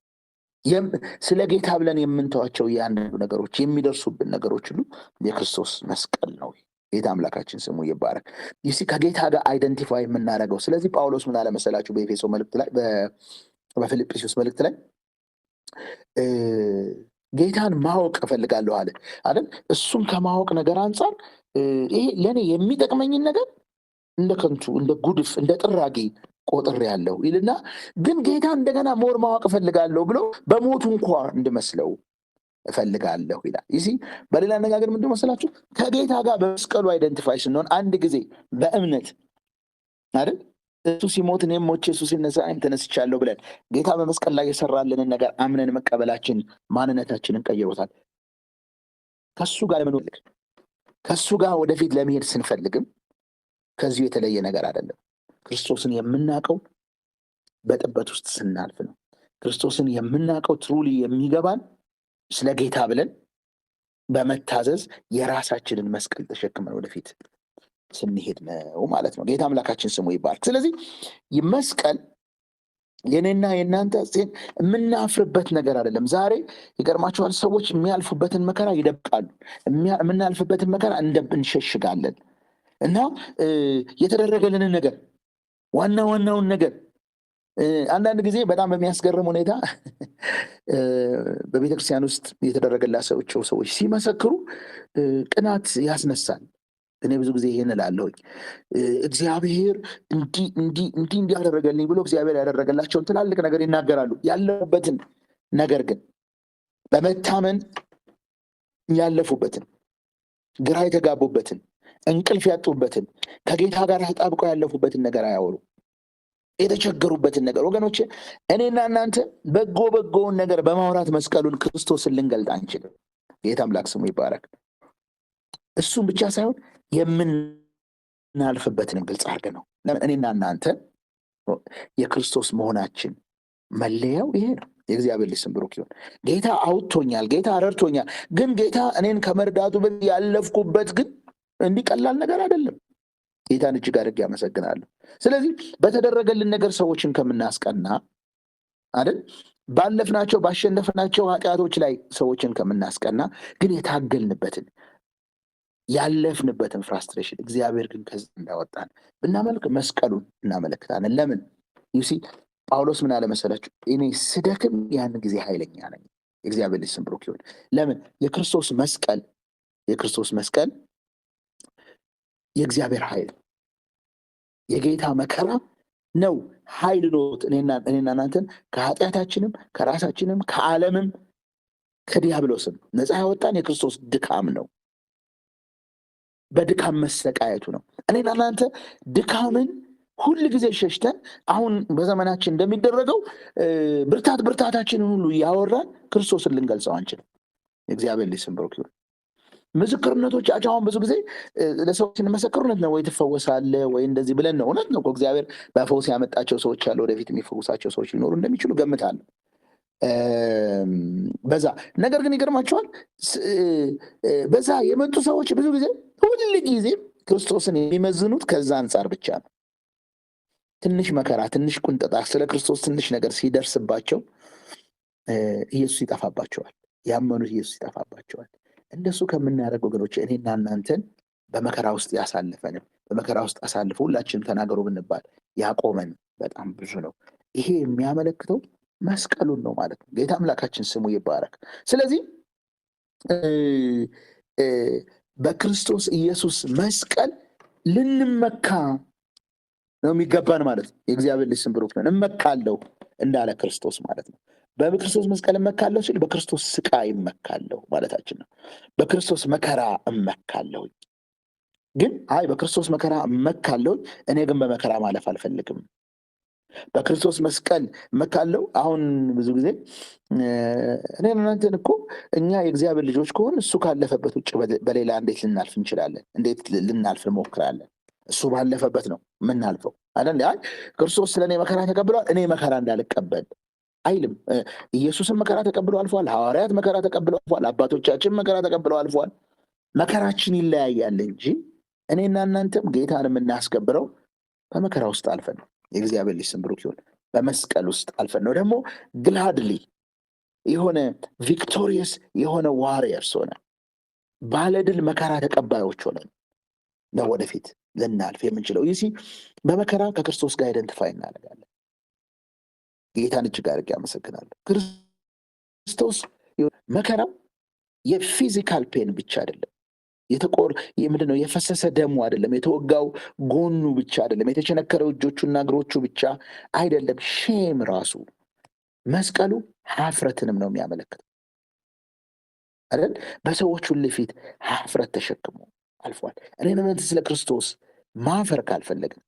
ስለ ጌታ ብለን የምንተዋቸው የአንዳንዱ ነገሮች የሚደርሱብን ነገሮች ሁሉ የክርስቶስ መስቀል ነው። ጌታ አምላካችን ስሙ ይባረክ። ይህ ከጌታ ጋር አይደንቲፋይ የምናደርገው። ስለዚህ ጳውሎስ ምን አለ መሰላችሁ በኤፌሶ መልእክት ላይ በፊልጵስዩስ መልእክት ላይ ጌታን ማወቅ እፈልጋለሁ አለ አይደል? እሱን ከማወቅ ነገር አንጻር ይሄ ለእኔ የሚጠቅመኝን ነገር እንደ ከንቱ እንደ ጉድፍ እንደ ጥራጊ ቆጥሬ ያለው ይልና ግን ጌታ እንደገና ሞር ማወቅ እፈልጋለሁ ብሎ በሞቱ እንኳ እንድመስለው እፈልጋለሁ ይላል። ይህ በሌላ አነጋገር ምንድን መሰላችሁ? ከጌታ ጋር በመስቀሉ አይደንቲፋይ ስንሆን አንድ ጊዜ በእምነት አይደል እሱ ሲሞት እኔም ሞቼ እሱ ሲነሳ እኔም ተነስቻለሁ ብለን ጌታ በመስቀል ላይ የሰራልንን ነገር አምነን መቀበላችን ማንነታችንን ቀይሮታል። ከሱ ጋር ለመኖር ከሱ ጋር ወደፊት ለመሄድ ስንፈልግም ከዚሁ የተለየ ነገር አይደለም። ክርስቶስን የምናውቀው በጥበት ውስጥ ስናልፍ ነው። ክርስቶስን የምናውቀው ትሩሊ የሚገባን ስለ ጌታ ብለን በመታዘዝ የራሳችንን መስቀል ተሸክመን ወደፊት ስንሄድ ነው ማለት ነው። ጌታ አምላካችን ስሙ ይባርክ። ስለዚህ መስቀል የኔና የእናንተ የምናፍርበት ነገር አይደለም። ዛሬ ይገርማችኋል፣ ሰዎች የሚያልፉበትን መከራ ይደብቃሉ። የምናልፍበትን መከራ እንሸሽጋለን እና የተደረገልንን ነገር ዋናውን ነገር አንዳንድ ጊዜ በጣም በሚያስገርም ሁኔታ በቤተክርስቲያን ውስጥ የተደረገላቸው ሰዎች ሲመሰክሩ ቅናት ያስነሳል። እኔ ብዙ ጊዜ ይሄን እላለሁኝ። እግዚአብሔር እንዲህ ያደረገልኝ ብሎ እግዚአብሔር ያደረገላቸውን ትላልቅ ነገር ይናገራሉ። ያለፉበትን ነገር ግን በመታመን ያለፉበትን፣ ግራ የተጋቡበትን፣ እንቅልፍ ያጡበትን፣ ከጌታ ጋር ተጣብቀው ያለፉበትን ነገር አያወሩ። የተቸገሩበትን ነገር ወገኖቼ፣ እኔና እናንተ በጎውን ነገር በማውራት መስቀሉን ክርስቶስን ልንገልጥ አንችልም። ጌታ አምላክ ስሙ ይባረክ። እሱም ብቻ ሳይሆን የምናልፍበትን ግልጽ አድርገን ነው። እኔና እናንተ የክርስቶስ መሆናችን መለያው ይሄ ነው። የእግዚአብሔር ልጅ ስም ብሩክ ይሁን። ጌታ አውጥቶኛል፣ ጌታ ረድቶኛል። ግን ጌታ እኔን ከመርዳቱ በፊት ያለፍኩበት ግን እንዲህ ቀላል ነገር አይደለም። ጌታን እጅግ አድርጌ አመሰግናለሁ። ስለዚህ በተደረገልን ነገር ሰዎችን ከምናስቀና አይደል፣ ባለፍናቸው ባሸነፍናቸው ኃጢአቶች ላይ ሰዎችን ከምናስቀና ግን የታገልንበትን ያለፍንበትን ፍራስትሬሽን እግዚአብሔር ግን ከዚህ እንዳወጣን ብናመልክ መስቀሉን እናመለክታለን። ለምን ዩሲ ጳውሎስ ምን አለ መሰላችሁ? እኔ ስደክም ያን ጊዜ ኃይለኛ ነኝ። የእግዚአብሔር ልጅ ስም ብሩክ ይሁን። ለምን? የክርስቶስ መስቀል የእግዚአብሔር ኃይል፣ የጌታ መከራ ነው ኃይል ኖት እኔና እናንተን ከኃጢአታችንም ከራሳችንም ከዓለምም ከዲያብሎስም ነፃ ያወጣን የክርስቶስ ድካም ነው። በድካም መሰቃየቱ ነው። እኔና እናንተ ድካምን ሁል ጊዜ ሸሽተን አሁን በዘመናችን እንደሚደረገው ብርታታችንን ሁሉ እያወራን ክርስቶስን ልንገልጸው አንችልም። የእግዚአብሔር ልጅ ስም ብሩክ ይሁን። ምስክርነቶቻቸው አሁን ብዙ ጊዜ ለሰዎች እንመሰክር፣ እውነት ነው ወይ ትፈወሳለህ ወይ እንደዚህ ብለን ነው። እውነት ነው እኮ እግዚአብሔር በፈውስ ያመጣቸው ሰዎች አሉ። ወደፊት የሚፈውሳቸው ሰዎች ሊኖሩ እንደሚችሉ ገምታለሁ። በዛ ነገር ግን ይገርማቸዋል። በዛ የመጡ ሰዎች ብዙ ጊዜ ሁል ጊዜ ክርስቶስን የሚመዝኑት ከዛ አንጻር ብቻ ነው። ትንሽ መከራ፣ ትንሽ ቁንጠጣ፣ ስለ ክርስቶስ ትንሽ ነገር ሲደርስባቸው ኢየሱስ ይጠፋባቸዋል። ያመኑት ኢየሱስ ይጠፋባቸዋል። እንደሱ ከምናደርግ ወገኖች እኔና እናንተን በመከራ ውስጥ ያሳልፈንም በመከራ ውስጥ አሳልፈ ሁላችንም ተናገሩ ብንባል ያቆመን በጣም ብዙ ነው። ይሄ የሚያመለክተው መስቀሉን ነው ማለት ነው። ጌታ አምላካችን ስሙ ይባረክ። ስለዚህ በክርስቶስ ኢየሱስ መስቀል ልንመካ ነው የሚገባን ማለት ነው። የእግዚአብሔር ልጅ ስም ብሩክ ነው። እመካለሁ እንዳለ ክርስቶስ ማለት ነው። በክርስቶስ መስቀል እመካለሁ ሲል በክርስቶስ ስቃይ እመካለሁ ማለታችን ነው። በክርስቶስ መከራ እመካለሁ። ግን በክርስቶስ መከራ እመካለሁ፣ እኔ ግን በመከራ ማለፍ አልፈልግም። በክርስቶስ መስቀል እመካለሁ። አሁን ብዙ ጊዜ እኔ እናንተን እኮ እኛ የእግዚአብሔር ልጆች ከሆን እሱ ካለፈበት ውጭ በሌላ እንዴት ልናልፍ እንችላለን? እንዴት ልናልፍ እንሞክራለን? እሱ ባለፈበት ነው የምናልፈው አይደል? ክርስቶስ ስለእኔ መከራ ተቀብሏል፣ እኔ መከራ እንዳልቀበል አይልም። ኢየሱስን መከራ ተቀብሎ አልፏል። ሐዋርያት መከራ ተቀብለው አልፏል። አባቶቻችን መከራ ተቀብለው አልፏል። መከራችን ይለያያል እንጂ እኔና እናንተም ጌታን የምናስከብረው በመከራ ውስጥ አልፈን ነው። የእግዚአብሔር ልጅ ስም ብሩክ ይሁን። በመስቀል ውስጥ አልፈን ነው ደግሞ ግላድሊ የሆነ ቪክቶሪየስ የሆነ ዋሪየርስ ሆነ ባለድል መከራ ተቀባዮች ሆነን ነው ወደፊት ልናልፍ የምንችለው። ይህ በመከራ ከክርስቶስ ጋር አይደንቲፋይ እናደርጋለን። ጌታን እጅግ አድርጌ አመሰግናለሁ። ክርስቶስ መከራ የፊዚካል ፔን ብቻ አይደለም። ምንድነው የፈሰሰ ደሙ አይደለም። የተወጋው ጎኑ ብቻ አይደለም። የተቸነከረው እጆቹና እግሮቹ ብቻ አይደለም። ሼም ራሱ መስቀሉ ሀፍረትንም ነው የሚያመለክተው አይደል? በሰዎች ሁሉ ፊት ሀፍረት ተሸክሞ አልፏል። እኔ ስለ ክርስቶስ ማፈር ካልፈለግን፣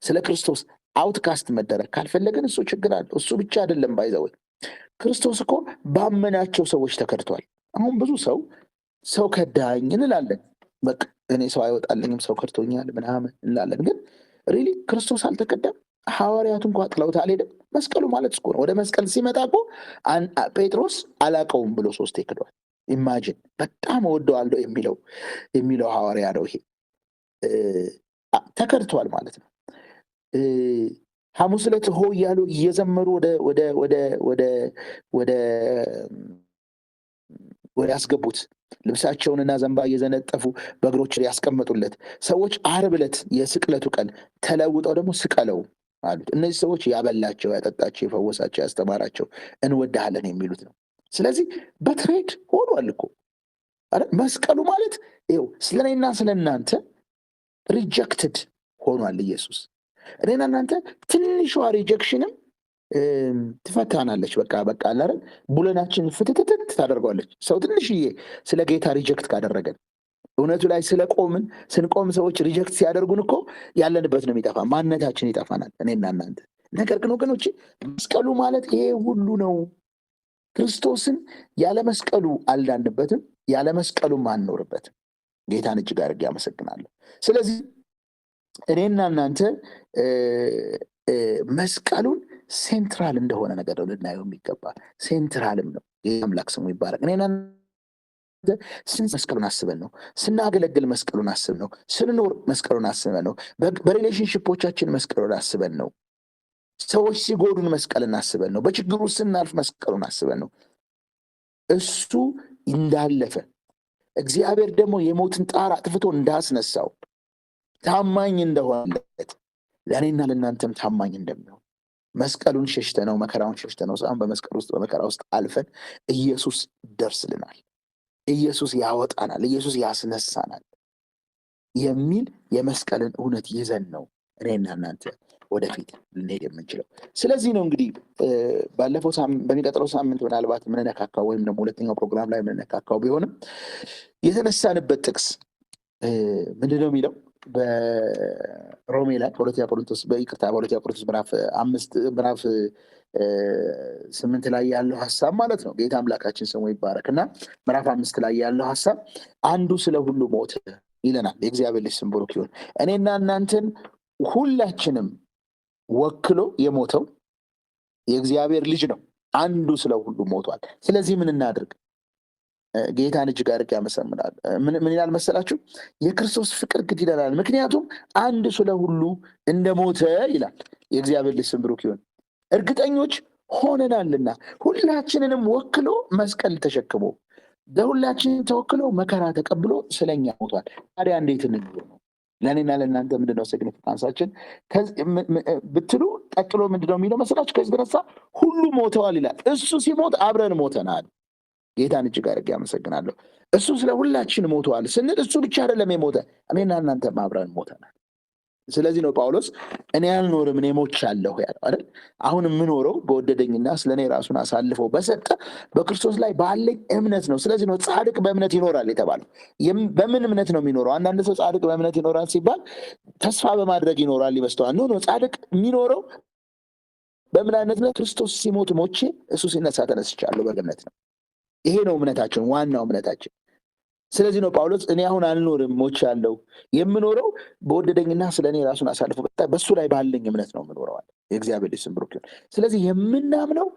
ስለ ክርስቶስ አውትካስት መደረግ ካልፈለግን እሱ ችግር አለ። እሱ ብቻ አይደለም ባይዘው ክርስቶስ እኮ ባመናቸው ሰዎች ተከድቷል። አሁን ብዙ ሰው ከዳኝ እንላለን። በቃ እኔ ሰው አይወጣልኝም ሰው ከድቶኛል ምናምን እንላለን። ግን ሪሊ ክርስቶስ አልተከዳም። ሐዋርያቱ እንኳ ጥለውት አልሄድም። መስቀሉ ማለት እኮ ነው። ወደ መስቀል ሲመጣ እኮ ጴጥሮስ አላቀውም ብሎ 3 ክዷል። ኢማጂን በጣም እወደዋለሁ የሚለው ሐዋርያ ነው። ይሄ ተከድቷል ማለት ነው። ሐሙስ ዕለት ሆ እያሉ እየዘመሩ ወደ ያስገቡት ልብሳቸውንና ዘንባ እየዘነጠፉ በእግሮች ያስቀመጡለት ሰዎች ዓርብ ዕለት የስቅለቱ ቀን ተለውጠው ደግሞ ስቀለው አሉት። እነዚህ ሰዎች ያበላቸው፣ ያጠጣቸው፣ የፈወሳቸው፣ ያስተማራቸው እንወድሃለን የሚሉት ነው። ስለዚህ በትሬድ ሆኗል እኮ መስቀሉ ማለት ይኸው ስለኔና ስለእናንተ ሪጀክትድ ሆኗል ኢየሱስ። እኔና እናንተ ትንሿ ሪጀክሽንም ትፈታናለች። በቃ አላረን ቡለናችን ፍትትት ታደርገዋለች። ሰው ትንሽዬ ስለ ጌታ ሪጀክት ካደረገን እውነቱ ላይ ስንቆም ሰዎች ሪጀክት ሲያደርጉን እኮ ያለንበት ነው የሚጠፋ፣ ማንነታችን ይጠፋናል እኔና እናንተ። ነገር ግን ወገኖች መስቀሉ ማለት ይሄ ሁሉ ነው። ክርስቶስን ያለ መስቀሉ አልዳንበትም፣ ያለ መስቀሉም አንኖርበትም። ጌታን እጅግ አድርጌ አመሰግናለሁ። ስለዚህ እኔና እናንተ መስቀሉን ሴንትራል እንደሆነ ነገር ነው ልናየው የሚገባ። ሴንትራልም ነው። የአምላክ ስሙ ይባረክ። እኔና መስቀሉን አስበን ነው ስናገለግል፣ መስቀሉን አስበን ነው ስንኖር፣ መስቀሉን አስበን ነው በሪሌሽንሽፖቻችን መስቀሉን አስበን ነው ሰዎች ሲጎዱን መስቀልን አስበን ነው በችግሩ ስናልፍ መስቀሉን አስበን ነው እሱ እንዳለፈ እግዚአብሔር ደግሞ የሞትን ጣር አጥፍቶ እንዳስነሳው ታማኝ እንደሆነለት ለእኔና ለእናንተም ታማኝ እንደሚሆን መስቀሉን ሸሽተነው መከራውን ሸሽተነው ሳይሆን በመስቀል ውስጥ በመከራ ውስጥ አልፈን ኢየሱስ ደርስልናል፣ ኢየሱስ ያወጣናል፣ ኢየሱስ ያስነሳናል የሚል የመስቀልን እውነት ይዘን ነው እኔና እናንተ ወደፊት ልንሄድ የምንችለው። ስለዚህ ነው እንግዲህ ባለፈው በሚቀጥለው ሳምንት ምናልባት የምንነካካው ወይም ደግሞ ሁለተኛው ፕሮግራም ላይ የምንነካካው ቢሆንም የተነሳንበት ጥቅስ ምንድነው የሚለው በሮሜ ላይ በሁለተኛ ቆሮንቶስ ምዕራፍ 8 ላይ ያለው ሐሳብ ማለት ነው። ጌታ አምላካችን ስሙ ይባረክ እና ምዕራፍ 5 ላይ ያለው ሐሳብ አንዱ ስለ ሁሉ ሞተ ይለናል። የእግዚአብሔር ልጅ ስም ብሩክ ይሁን። እኔና እናንተን ሁላችንም ወክሎ የሞተው የእግዚአብሔር ልጅ ነው። አንዱ ስለ ሁሉ ሞቷል። ስለዚህ ምን እናድርግ? ጌታን እጅግ አድርጌ ያመሰግናል። ምን ይላል መሰላችሁ? የክርስቶስ ፍቅር ግድ ይላል፣ ምክንያቱም አንድ ስለ ሁሉ እንደሞተ ይላል። የእግዚአብሔር ልጅ ስም ብሩክ ይሁን። እርግጠኞች ሆነናልና ሁላችንንም ወክሎ መስቀል ተሸክሞ ለሁላችንን ተወክሎ መከራ ተቀብሎ ስለኛ ሞቷል። ታዲያ እንዴት እንኖር ነው? ለእኔና ለእናንተ ምንድነው ሲግኒፊካንሳችን ብትሉ ቀጥሎ ምንድነው የሚለው መሰላችሁ? ከዚህ የተነሳ ሁሉ ሞተዋል ይላል። እሱ ሲሞት አብረን ሞተናል። ጌታን እጅግ አድርጌ አመሰግናለሁ። እሱ ስለ ሁላችን ሞተዋል ስንል እሱ ብቻ አይደለም የሞተ፣ እኔና እናንተም አብረን ሞተናል። ስለዚህ ነው ጳውሎስ እኔ አልኖርም እኔ ሞቻለሁ ያለው አይደል? አሁን የምኖረው በወደደኝና ስለኔ ራሱን አሳልፎ በሰጠ በክርስቶስ ላይ ባለኝ እምነት ነው። ስለዚህ ነው ጻድቅ በእምነት ይኖራል የተባለው። በምን እምነት ነው የሚኖረው? አንዳንድ ሰው ጻድቅ በእምነት ይኖራል ሲባል ተስፋ በማድረግ ይኖራል ይመስለዋል። ኖ ጻድቅ የሚኖረው በምን አይነት ነው? ክርስቶስ ሲሞት ሞቼ እሱ ሲነሳ ተነስቻለሁ በእምነት ነው። ይሄ ነው እምነታችን፣ ዋናው እምነታችን። ስለዚህ ነው ጳውሎስ እኔ አሁን አልኖርም ሞቻለሁ፣ የምኖረው በወደደኝና ስለ እኔ ራሱን አሳልፎ በሱ ላይ ባለኝ እምነት ነው የምኖረዋል። የእግዚአብሔር ልጅ ስም ብሩክ ይሁን። ስለዚህ የምናምነው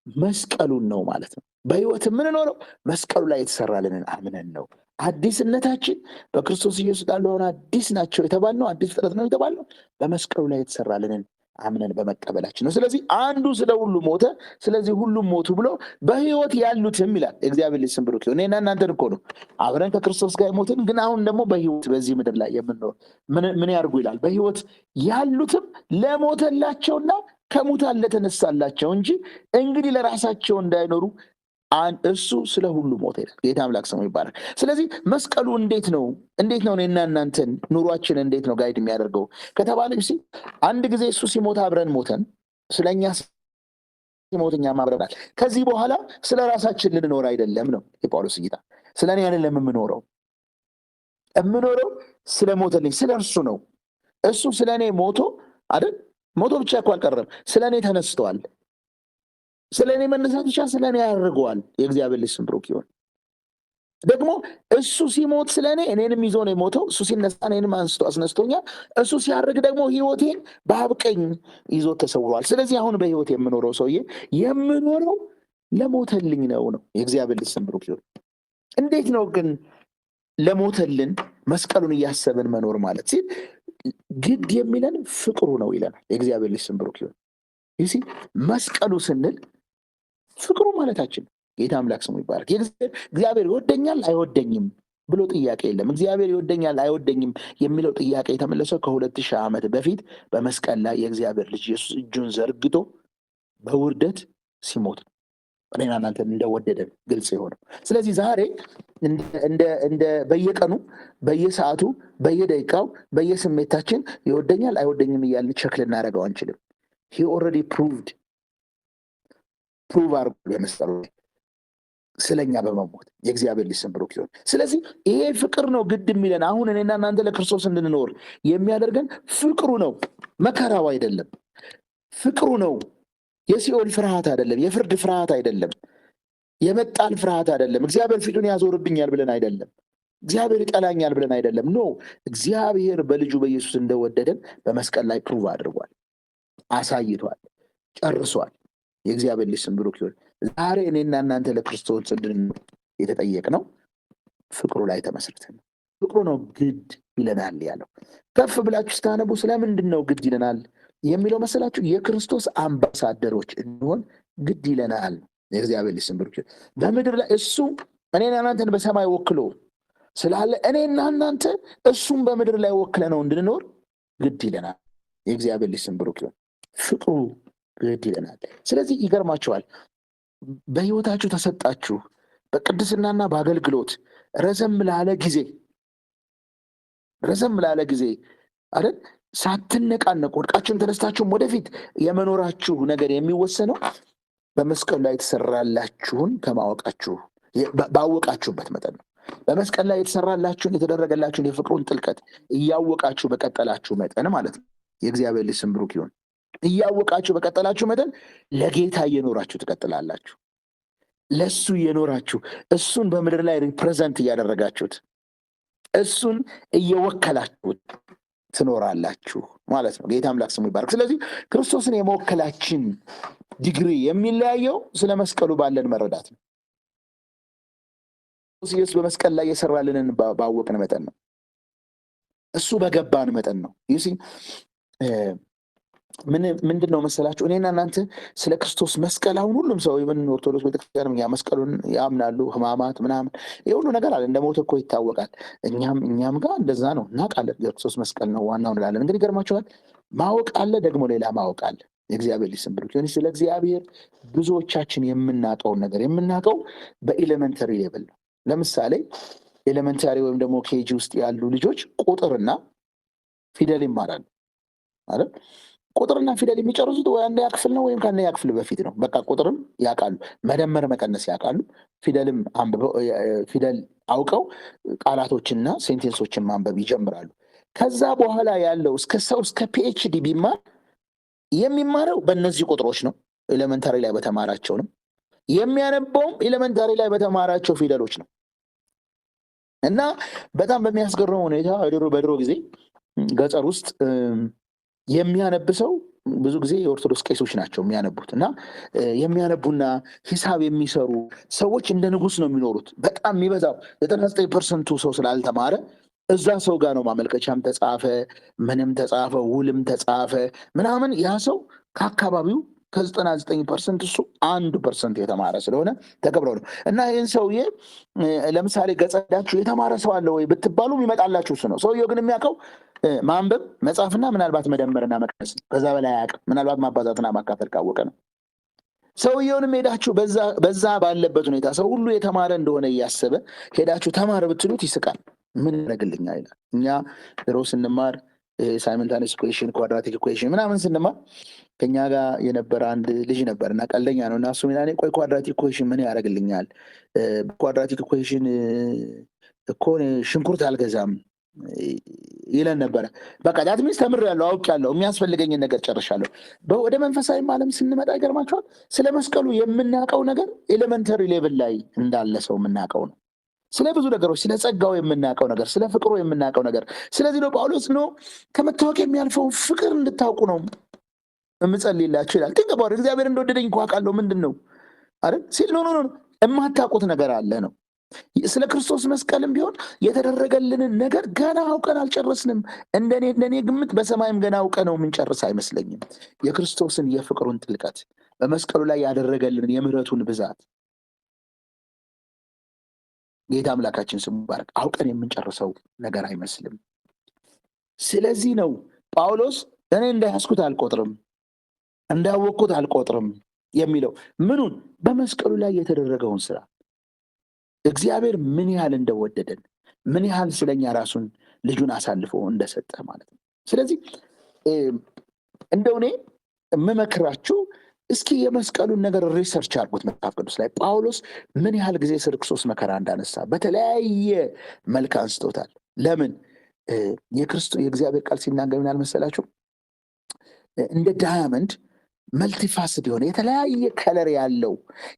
መስቀሉን ነው ማለት ነው። በህይወት የምንኖረው መስቀሉ ላይ የተሰራልንን አምነን ነው። አዲስነታችን በክርስቶስ ኢየሱስ ላለሆነ አዲስ ናቸው የተባልነው፣ አዲስ ፍጥረት ነው የተባልነው በመስቀሉ ላይ የተሰራልንን አምነን በመቀበላችን ነው። ስለዚህ አንዱ ስለ ሁሉ ሞተ፣ ስለዚህ ሁሉም ሞቱ ብሎ በህይወት ያሉትም ይላል። እግዚአብሔር ልጅ ስም ብሩክ ይሁን። እኔና እናንተን እኮ ነው አብረን ከክርስቶስ ጋር ሞትን፣ ግን አሁን ደግሞ በህይወት በዚህ ምድር ላይ የምንኖር ምን ያርጉ ይላል? በህይወት ያሉትም ለሞተላቸውና ከሙታን ለተነሳላቸው እንጂ እንግዲህ ለራሳቸው እንዳይኖሩ እሱ ስለ ሁሉ ሞተ ይላል። ጌታ አምላክ ስሙ ይባረክ። ስለዚህ መስቀሉ እንዴት ነው እኔና እናንተን ኑሯችን እንዴት ነው ጋይድ የሚያደርገው ከተባለ አንድ ጊዜ እሱ ሲሞት አብረን ሞተን፣ ስለኛ ሲሞት እኛም አብረናል። ከዚህ በኋላ ስለ ራሳችን ልንኖር አይደለም ነው የጳውሎስ እይታ። ስለ እኔ አይደለም የምኖረው ስለ ሞተልኝ ስለ እርሱ ነው። እሱ ስለ እኔ ሞቶ አይደል? ሞቶ ብቻ እኮ አልቀረም፣ ስለ እኔ ተነስተዋል። ስለ እኔ መነሳት ብቻ ስለ እኔ ያደርገዋል። የእግዚአብሔር ልጅ ስም ብሩክ ይሁን። ደግሞ እሱ ሲሞት ስለ እኔ እኔንም ይዞ ነው የሞተው። እሱ ሲነሳ እኔንም አስነስቶኛል። እሱ ሲያርግ ደግሞ ህይወቴን በአብ ቀኝ ይዞት ተሰውሯል። ስለዚህ አሁን በህይወት የምኖረው ሰውዬ የምኖረው ለሞተልኝ ነው። የእግዚአብሔር ልጅ ስም ብሩክ ይሁን። እንዴት ነው ግን ለሞተልን መስቀሉን እያሰብን መኖር ማለት ሲል ግድ የሚለን ፍቅሩ ነው ይለናል። የእግዚአብሔር ልጅ ስም ብሩክ ይሁን። ይህ መስቀሉ ስንል ፍቅሩ ማለታችን። ጌታ አምላክ ስሙ ይባረክ። እግዚአብሔር ይወደኛል አይወደኝም ብሎ ጥያቄ የለም። እግዚአብሔር ይወደኛል አይወደኝም የሚለው ጥያቄ የተመለሰው ከ2000 ዓመት በፊት በመስቀል ላይ የእግዚአብሔር ልጅ ኢየሱስ እጁን ዘርግቶ በውርደት ሲሞት ነው እኔና እናንተን እንደወደደን ግልጽ የሆነው። ስለዚህ ዛሬ እንደ በየቀኑ በየሰዓቱ በየደቂቃው በየስሜታችን ይወደኛል አይወደኝም እያልን ቸክ ልናደርገው አንችልም። he already proved አድርጎ በመስቀሉ ላይ ስለኛ በመሞት። የእግዚአብሔር ልጅ ስም ብሩክ ይሁን። ስለዚህ ይሄ ፍቅር ነው ግድ የሚለን። አሁን እኔና እናንተ ለክርስቶስ እንድንኖር የሚያደርገን ፍቅሩ ነው፣ መከራው አይደለም። ፍቅሩ ነው። የሲኦል ፍርሃት አይደለም፣ የፍርድ ፍርሃት አይደለም፣ የመጣል ፍርሃት አይደለም፣ እግዚአብሔር ፊቱን ያዞርብኛል ብለን አይደለም። እግዚአብሔር ይጠላኛል ብለን አይደለም። ኖ እግዚአብሔር በልጁ በኢየሱስ እንደወደደን በመስቀል ላይ ፕሩቭ አድርጓል፣ አሳይቷል፣ ጨርሷል። የእግዚአብሔር ልጅ ስም ብሩክ ይሁን። ዛሬ እኔና እናንተ ለክርስቶስ እንድንኖር የተጠየቅነው ፍቅሩ ላይ ተመስርተን ነው። ፍቅሩ ነው ግድ ይለናል ያለው። ከፍ ብላችሁ ስታነቡ ስለምንድን ነው ግድ ይለናል የሚለው መሰላችሁ? የክርስቶስ አምባሳደሮች እንሆን ግድ ይለናል። የእግዚአብሔር ልጅ ስም ብሩክ ይሁን። በምድር ላይ እሱ እኔና እናንተን በሰማይ ወክሎ ስላለ እኔና እናንተ እሱም በምድር ላይ ወክለ ነው እንድንኖር ግድ ይለናል። የእግዚአብሔር ልጅ ስም ብሩክ ይሁን። ፍቅሩ ግድ ይለናል። ስለዚህ ይገርማችኋል፣ በህይወታችሁ ተሰጣችሁ በቅድስናና በአገልግሎት ረዘም ላለ ጊዜ አይደል ሳትነቃነቁ ወድቃችሁም ተነስታችሁም ወደፊት የመኖራችሁ ነገር የሚወሰነው በመስቀሉ ላይ የተሰራላችሁን ከማወቃችሁ ባወቃችሁበት መጠን ነው። በመስቀል ላይ የተሰራላችሁን የተደረገላችሁን የፍቅሩን ጥልቀት እያወቃችሁ በቀጠላችሁ መጠን ማለት ነው። የእግዚአብሔር ልጅ ስም ብሩክ ይሁን። እያወቃችሁ በቀጠላችሁ መጠን ለጌታ እየኖራችሁ ትቀጥላላችሁ። ለሱ እየኖራችሁ እሱን በምድር ላይ ሪፕሬዘንት እያደረጋችሁት እሱን እየወከላችሁት ትኖራላችሁ ማለት ነው። ጌታ አምላክ ስሙ ይባረክ። ስለዚህ ክርስቶስን የመወከላችን ዲግሪ የሚለያየው ስለ መስቀሉ ባለን መረዳት ነው። ኢየሱስ በመስቀል ላይ የሰራልንን ባወቅን መጠን ነው። እሱ በገባን መጠን ነው። ይሲ ምንድን ነው መሰላችሁ? እኔና እናንተ ስለ ክርስቶስ መስቀል አሁን ሁሉም ሰው የምን ኦርቶዶክስ ቤተክርስቲያን መስቀሉን ያምናሉ፣ ህማማት ምናምን የሁሉ ነገር አለ። እንደ ሞት እኮ ይታወቃል። እኛም ጋር እንደዛ ነው፣ እናውቃለን። የክርስቶስ መስቀል ነው ዋናው እንላለን። እንግዲህ ገርማችኋል፣ ማወቅ አለ፣ ደግሞ ሌላ ማወቅ አለ። የእግዚአብሔር ልጅ ስም ብሩክ ይሁን። ስለ እግዚአብሔር ብዙዎቻችን የምናውቀውን ነገር የምናውቀው በኤሌመንተሪ ሌቭል ነው። ለምሳሌ ኤሌመንታሪ ወይም ደግሞ ኬጂ ውስጥ ያሉ ልጆች ቁጥርና ፊደል ይማራሉ አይደል? ቁጥርና ፊደል የሚጨርሱት ወይ አንደኛ ክፍል ነው ወይም ከአንደኛ ክፍል በፊት ነው። በቃ ቁጥርም ያውቃሉ፣ መደመር መቀነስ ያውቃሉ፣ ፊደልም ፊደል አውቀው ቃላቶችና ሴንቴንሶችን ማንበብ ይጀምራሉ። ከዛ በኋላ ያለው እስከ ፒኤችዲ ቢማር የሚማረው በእነዚህ ቁጥሮች ነው። ኤሌመንታሪ ላይ በተማራቸው ነው። የሚያነበውም ኤሌመንታሪ ላይ በተማራቸው ፊደሎች ነው። እና በጣም በሚያስገርም ሁኔታ በድሮ ጊዜ ገጠር ውስጥ የሚያነብ ሰው ብዙ ጊዜ የኦርቶዶክስ ቄሶች ናቸው የሚያነቡት። እና የሚያነቡና ሂሳብ የሚሰሩ ሰዎች እንደ ንጉስ ነው የሚኖሩት። በጣም የሚበዛው 99% ሰው ስላልተማረ እዛ ሰው ጋር ነው ማመልከቻም ተጻፈ፣ ምንም ተጻፈ፣ ውልም ተጻፈ ምናምን። ያ ሰው ከአካባቢው ከ99% እሱ 1% የተማረ ስለሆነ ተከብረው ነው። እና ይህን ሰውዬ ለምሳሌ ገጸዳችሁ የተማረ ሰው አለ ወይ ብትባሉም ይመጣላችሁ እሱ ነው። ሰውየው ግን የሚያውቀው ማንበብ መጻፍና ምናልባት መደመርና መቀነስ፣ ከዛ በላይ አያውቅም። ምናልባት ማባዛትና ማካፈል ካወቀ ነው። ሰውየውንም ሄዳችሁ በዛ ባለበት ሁኔታ ሰው ሁሉ የተማረ እንደሆነ እያሰበ ሄዳችሁ ተማር ብትሉት ይስቃል። ምን ያደርግልኛል ይላል። እኛ ድሮ ስንማር ሳይመንታኒየስ ኢኩዌሽን፣ ኳድራቲክ ኢኩዌሽን ምናምን ስንማር ከኛ ጋር የነበረ አንድ ልጅ ነበር እና ቀልደኛ ነው። እና እሱ ሚላኔ ቆይ ኳድራቲክ ኢኩዌሽን ምን ያደርግልኛል? ኳድራቲክ ኢኩዌሽን እኮ ሽንኩርት አልገዛም ይለን ነበረ። በቃ ዳት ሚንስ ተምሬያለሁ፣ አውቄያለሁ፣ የሚያስፈልገኝን ነገር ጨርሻለሁ። ወደ መንፈሳዊ ዓለም ስንመጣ ይገርማችኋል፣ ስለ መስቀሉ የምናውቀው ነገር ኤሌመንተሪ ሌቭል ላይ እንዳለ ሰው የምናውቀው ነው። ስለ ብዙ ነገሮች፣ ስለ ጸጋው የምናውቀው ነገር፣ ስለ ፍቅሩ የምናውቀው ነገር። ስለዚህ ነው ጳውሎስ ነው ከመታወቅ የሚያልፈውን ፍቅር እንድታውቁ ነው እምጸልይላችሁ ይላል። ጥንቀ ባወር እግዚአብሔር እንደወደደኝ እኮ አውቃለሁ ምንድን ነው አይደል ሲል ኖ የማታውቁት ነገር አለ ነው። ስለ ክርስቶስ መስቀልም ቢሆን የተደረገልንን ነገር ገና አውቀን አልጨረስንም። እንደኔ ግምት በሰማይም ገና አውቀ ነው የምንጨርስ አይመስለኝም። የክርስቶስን የፍቅሩን ጥልቀት በመስቀሉ ላይ ያደረገልንን የምህረቱን ብዛት ጌታ አምላካችን ስሙ ይባረክ አውቀን የምንጨርሰው ነገር አይመስልም። ስለዚህ ነው ጳውሎስ እኔ እንዳያስኩት አልቆጥርም እንዳወቅኩት አልቆጥርም የሚለው። ምኑን? በመስቀሉ ላይ የተደረገውን ስራ እግዚአብሔር ምን ያህል እንደወደደን፣ ምን ያህል ስለኛ ራሱን ልጁን አሳልፎ እንደሰጠ ማለት ነው። ስለዚህ እንደው እኔ የምመክራችሁ እስኪ የመስቀሉን ነገር ሪሰርች አድርጉት። መጽሐፍ ቅዱስ ላይ ጳውሎስ ምን ያህል ጊዜ ስለ ክርስቶስ መከራ እንዳነሳ በተለያየ መልክ አንስቶታል። ለምን? የእግዚአብሔር ቃል ሲናገር ምን ያህል መሰላችሁ? እንደ ዳያመንድ መልቲፋስድ የሆነ የተለያየ ከለር ያለው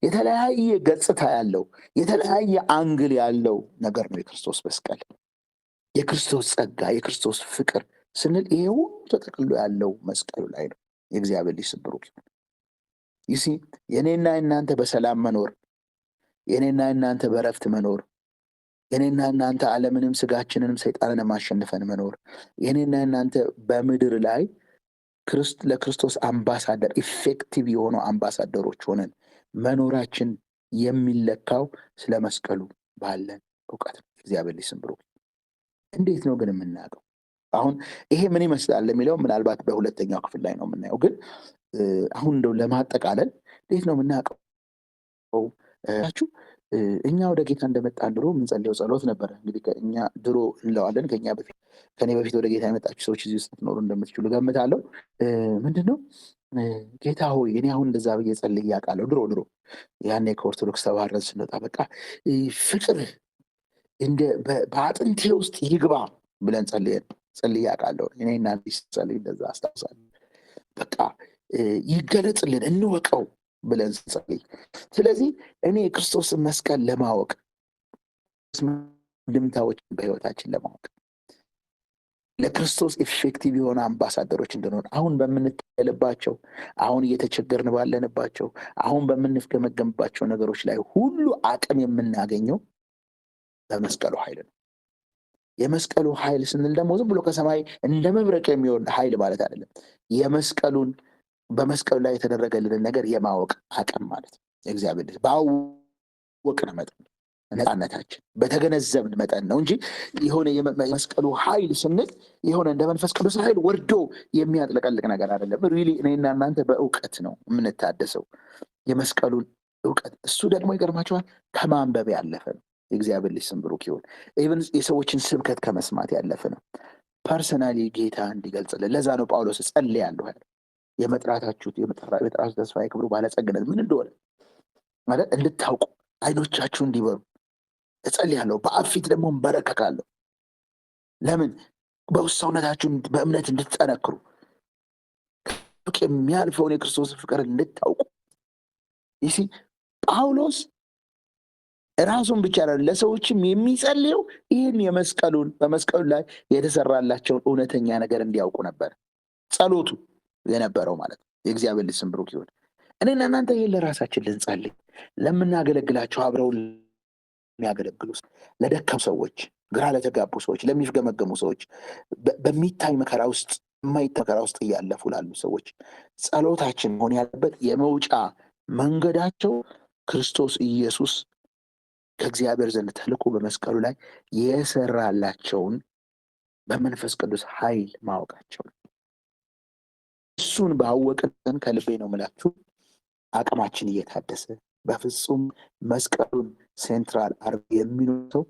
የተለያየ ገጽታ ያለው የተለያየ አንግል ያለው ነገር ነው የክርስቶስ መስቀል። የክርስቶስ ጸጋ፣ የክርስቶስ ፍቅር ስንል ይሄ ሁሉ ተጠቅልሎ ያለው መስቀሉ ላይ ነው። የእግዚአብሔር ልጅ ስም ብሩክ ይሁን። ይሲ የኔና እናንተ በሰላም መኖር፣ የኔና እናንተ በረፍት መኖር፣ የኔና እናንተ ዓለምንም ስጋችንንም ሰይጣንንም አሸንፈን መኖር፣ የኔና እናንተ በምድር ላይ ለክርስቶስ አምባሳደር ኢፌክቲቭ የሆኑ አምባሳደሮች ሆነን መኖራችን የሚለካው ስለ መስቀሉ ባለን እውቀት ነው። እግዚአብሔር ልጅ ስም ብሩክ። እንዴት ነው ግን የምናውቀው? አሁን ይሄ ምን ይመስላል የሚለው ምናልባት በሁለተኛው ክፍል ላይ ነው የምናየው። ግን አሁን እንደው ለማጠቃለል እንዴት ነው የምናውቀው? እኛ ወደ ጌታ እንደመጣን ድሮ የምንጸልየው ጸሎት ነበረ። እንግዲህ እኛ ድሮ እንለዋለን፣ ከኔ በፊት ወደ ጌታ የመጣችሁ ሰዎች እዚህ ውስጥ ትኖሩ እንደምትችሉ ገምታለሁ። ምንድነው ጌታ ሆይ እኔ አሁን እንደዛ ብዬ ጸልዬ አውቃለሁ። ድሮ ያኔ ከኦርቶዶክስ ተባረን ስንወጣ በቃ ፍቅርህ በአጥንቴ ውስጥ ይግባ ብለን ጸልዬ አውቃለሁ። እኔና ጸልይ እንደዛ አስታውሳለሁ። በቃ ይገለጽልን እንወቀው ብለን ስንጸልይ። ስለዚህ እኔ የክርስቶስን መስቀል ለማወቅ ድምታዎች በህይወታችን ለማወቅ ለክርስቶስ ኤፌክቲቭ የሆነ አምባሳደሮች እንድንሆን አሁን በምንታገልባቸው፣ አሁን እየተቸገርን ባለንባቸው፣ አሁን በምንገመገምባቸው ነገሮች ላይ ሁሉ አቅም የምናገኘው በመስቀሉ ኃይል ነው። የመስቀሉ ኃይል ስንል ደግሞ ዝም ብሎ ከሰማይ እንደ መብረቅ የሚሆን ኃይል ማለት አይደለም። በመስቀሉ ላይ የተደረገልንን ነገር የማወቅ አቅም ማለት ነው። የእግዚአብሔር ልጅ ባወቅን መጠን ነፃነታችን በተገነዘብን መጠን ነው እንጂ የሆነ የመስቀሉ ኃይል ስንል የሆነ እንደ መንፈስ ቅዱስ ኃይል ወርዶ የሚያጥለቀልቅ ነገር አይደለም። ሪሊ እኔና እናንተ በእውቀት ነው የምንታደሰው፣ የመስቀሉን እውቀት። እሱ ደግሞ ይገርማቸዋል ከማንበብ ያለፈ ነው። የእግዚአብሔር ልጅ ስም ብሩክ ይሁን። ኢቭን የሰዎችን ስብከት ከመስማት ያለፈ ነው። ፐርሰናሊ ጌታ እንዲገልጽልን። ለዛ ነው ጳውሎስ ጸልያለሁ ያለው የመጥራቱ ተስፋ የክብሩ ባለጸግነት ምን እንደሆነ ማለት እንድታውቁ አይኖቻችሁ እንዲበሩ እጸልያለሁ። በአብ ፊት ደግሞ እንበረከካለሁ። ለምን? በውስጥ ሰውነታችሁን በእምነት እንድትጠነክሩ የሚያልፈውን የክርስቶስ ፍቅር እንድታውቁ። ይሲ ጳውሎስ ራሱን ብቻ ለሰዎችም የሚጸልየው ይህን በመስቀሉ ላይ የተሰራላቸውን እውነተኛ ነገር እንዲያውቁ ነበር ጸሎቱ የነበረው ማለት ነው። የእግዚአብሔር ልጅ ስም ብሩክ ይሁን። እኔና እናንተ ይህን ለራሳችን ልንጸልይ፣ ለምናገለግላቸው አብረው የሚያገለግሉ ለደከሙ ሰዎች፣ ግራ ለተጋቡ ሰዎች፣ ለሚፍገመገሙ ሰዎች፣ በሚታይ መከራ ውስጥ የማይታይ መከራ ውስጥ እያለፉ ላሉ ሰዎች ጸሎታችን መሆን ያለበት የመውጫ መንገዳቸው ክርስቶስ ኢየሱስ ከእግዚአብሔር ዘንድ ተልኮ በመስቀሉ ላይ የሰራላቸውን በመንፈስ ቅዱስ ኃይል ማወቃቸው ነው። እሱን ባወቅን ከልቤ ነው የምላችሁ አቅማችን እየታደሰ በፍጹም መስቀሉን ሴንትራል አርጎ የሚኖር ሰው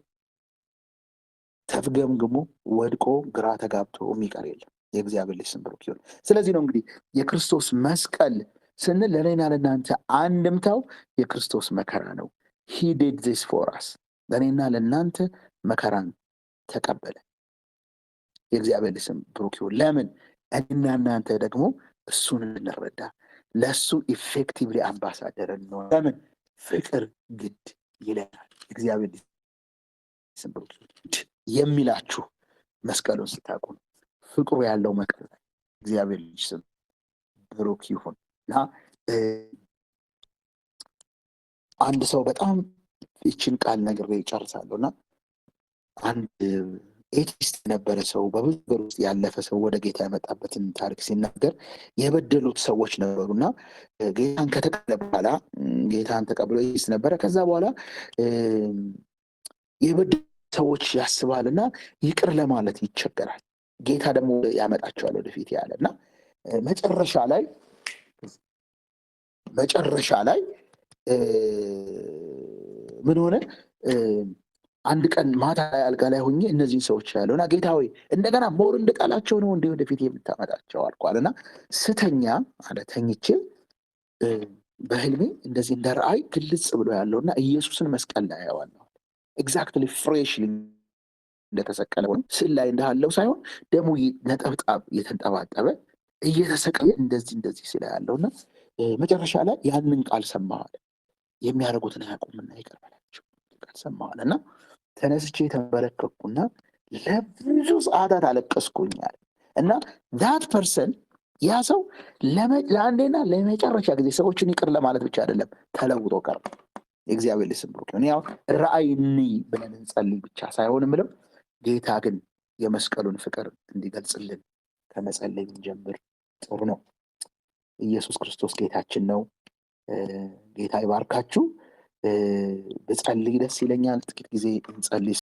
ተፍገምግሞ ወድቆ ግራ ተጋብቶ የሚቀር የለም። የእግዚአብሔር ልጅ ስም ብሩክ ይሁን። ስለዚህ ነው እንግዲህ የክርስቶስ መስቀል ስንል ለእኔና ለእናንተ አንድምታው የክርስቶስ መከራ ነው። he did this for us። ለእኔና ለእናንተ መከራን ተቀበለ። የእግዚአብሔር ልጅ ስም ብሩክ ይሁን። ለምን? እኔና እናንተ ደግሞ እሱን እንረዳ፣ ለእሱ ኢፌክቲቭሊ አምባሳደር እንሆን። ለምን? ፍቅር ግድ ይለናል። እግዚአብሔር ልጅ ስም ብሩክ ይሁን። የሚላችሁ መስቀሉን ስታውቁ ነው። ፍቅሩ ያለው መስቀል ላይ እግዚአብሔር ልጅ ስም ብሩክ ይሁን። እና አንድ ሰው በጣም ይችን ቃል ነግሬ ይጨርሳለሁ። እና አንድ ኤቲስት የነበረ ሰው በብዙ ነገር ውስጥ ያለፈ ሰው ወደ ጌታ ያመጣበትን ታሪክ ሲናገር የበደሉት ሰዎች ነበሩ እና ጌታን ከተቀበለ በኋላ ጌታን ተቀብሎ ኤቲስት ነበረ። ከዛ በኋላ የበደሉ ሰዎች ያስባል እና ይቅር ለማለት ይቸገራል። ጌታ ደግሞ ያመጣቸዋል ወደፊት ያለ እና መጨረሻ ላይ ምን ሆነ? አንድ ቀን ማታ ላይ አልጋ ላይ ሆኜ እነዚህን ሰዎች ያለው እና ጌታ ሆይ እንደገና ሞር እንድጠላቸው ነው እንደ ወደፊት የምታመጣቸው አልኳል። እና ስተኛ አለ ተኝቼ በህልሜ እንደዚህ እንደ ራእይ ግልጽ ብሎ ያለው እና ኢየሱስን መስቀል ላይ ያዋለሁ። ኤግዛክትሊ ፍሬሽ እንደተሰቀለ ሆነ ስዕል ላይ እንዳለው ሳይሆን ደሙ ነጠብጣብ የተንጠባጠበ እየተሰቃየ እንደዚህ ሲላ ያለውና መጨረሻ ላይ ያንን ቃል ሰማዋል። የሚያደርጉትን አያውቁምና ይቅር በላቸው ቃል ሰማዋል። እና ተነስቼ ተንበረከኩና ለብዙ ሰዓታት አለቀስኩኛል። እና ዳት ፐርሰን ያ ሰው ለአንዴና ለመጨረሻ ጊዜ ሰዎችን ይቅር ለማለት ብቻ አይደለም ተለውጦ ቀር። የእግዚአብሔር ስም ብሩክ ይሁን። ያው ራእይ እንይ ብለን እንጸልይ ብቻ ሳይሆን ምለው ጌታ ግን የመስቀሉን ፍቅር እንዲገልጽልን ከመጸለይ እንጀምር። ጥሩ ነው። ኢየሱስ ክርስቶስ ጌታችን ነው። ጌታ ይባርካችሁ። ብጸልይ ደስ ይለኛል። ጥቂት ጊዜ እንጸልይ።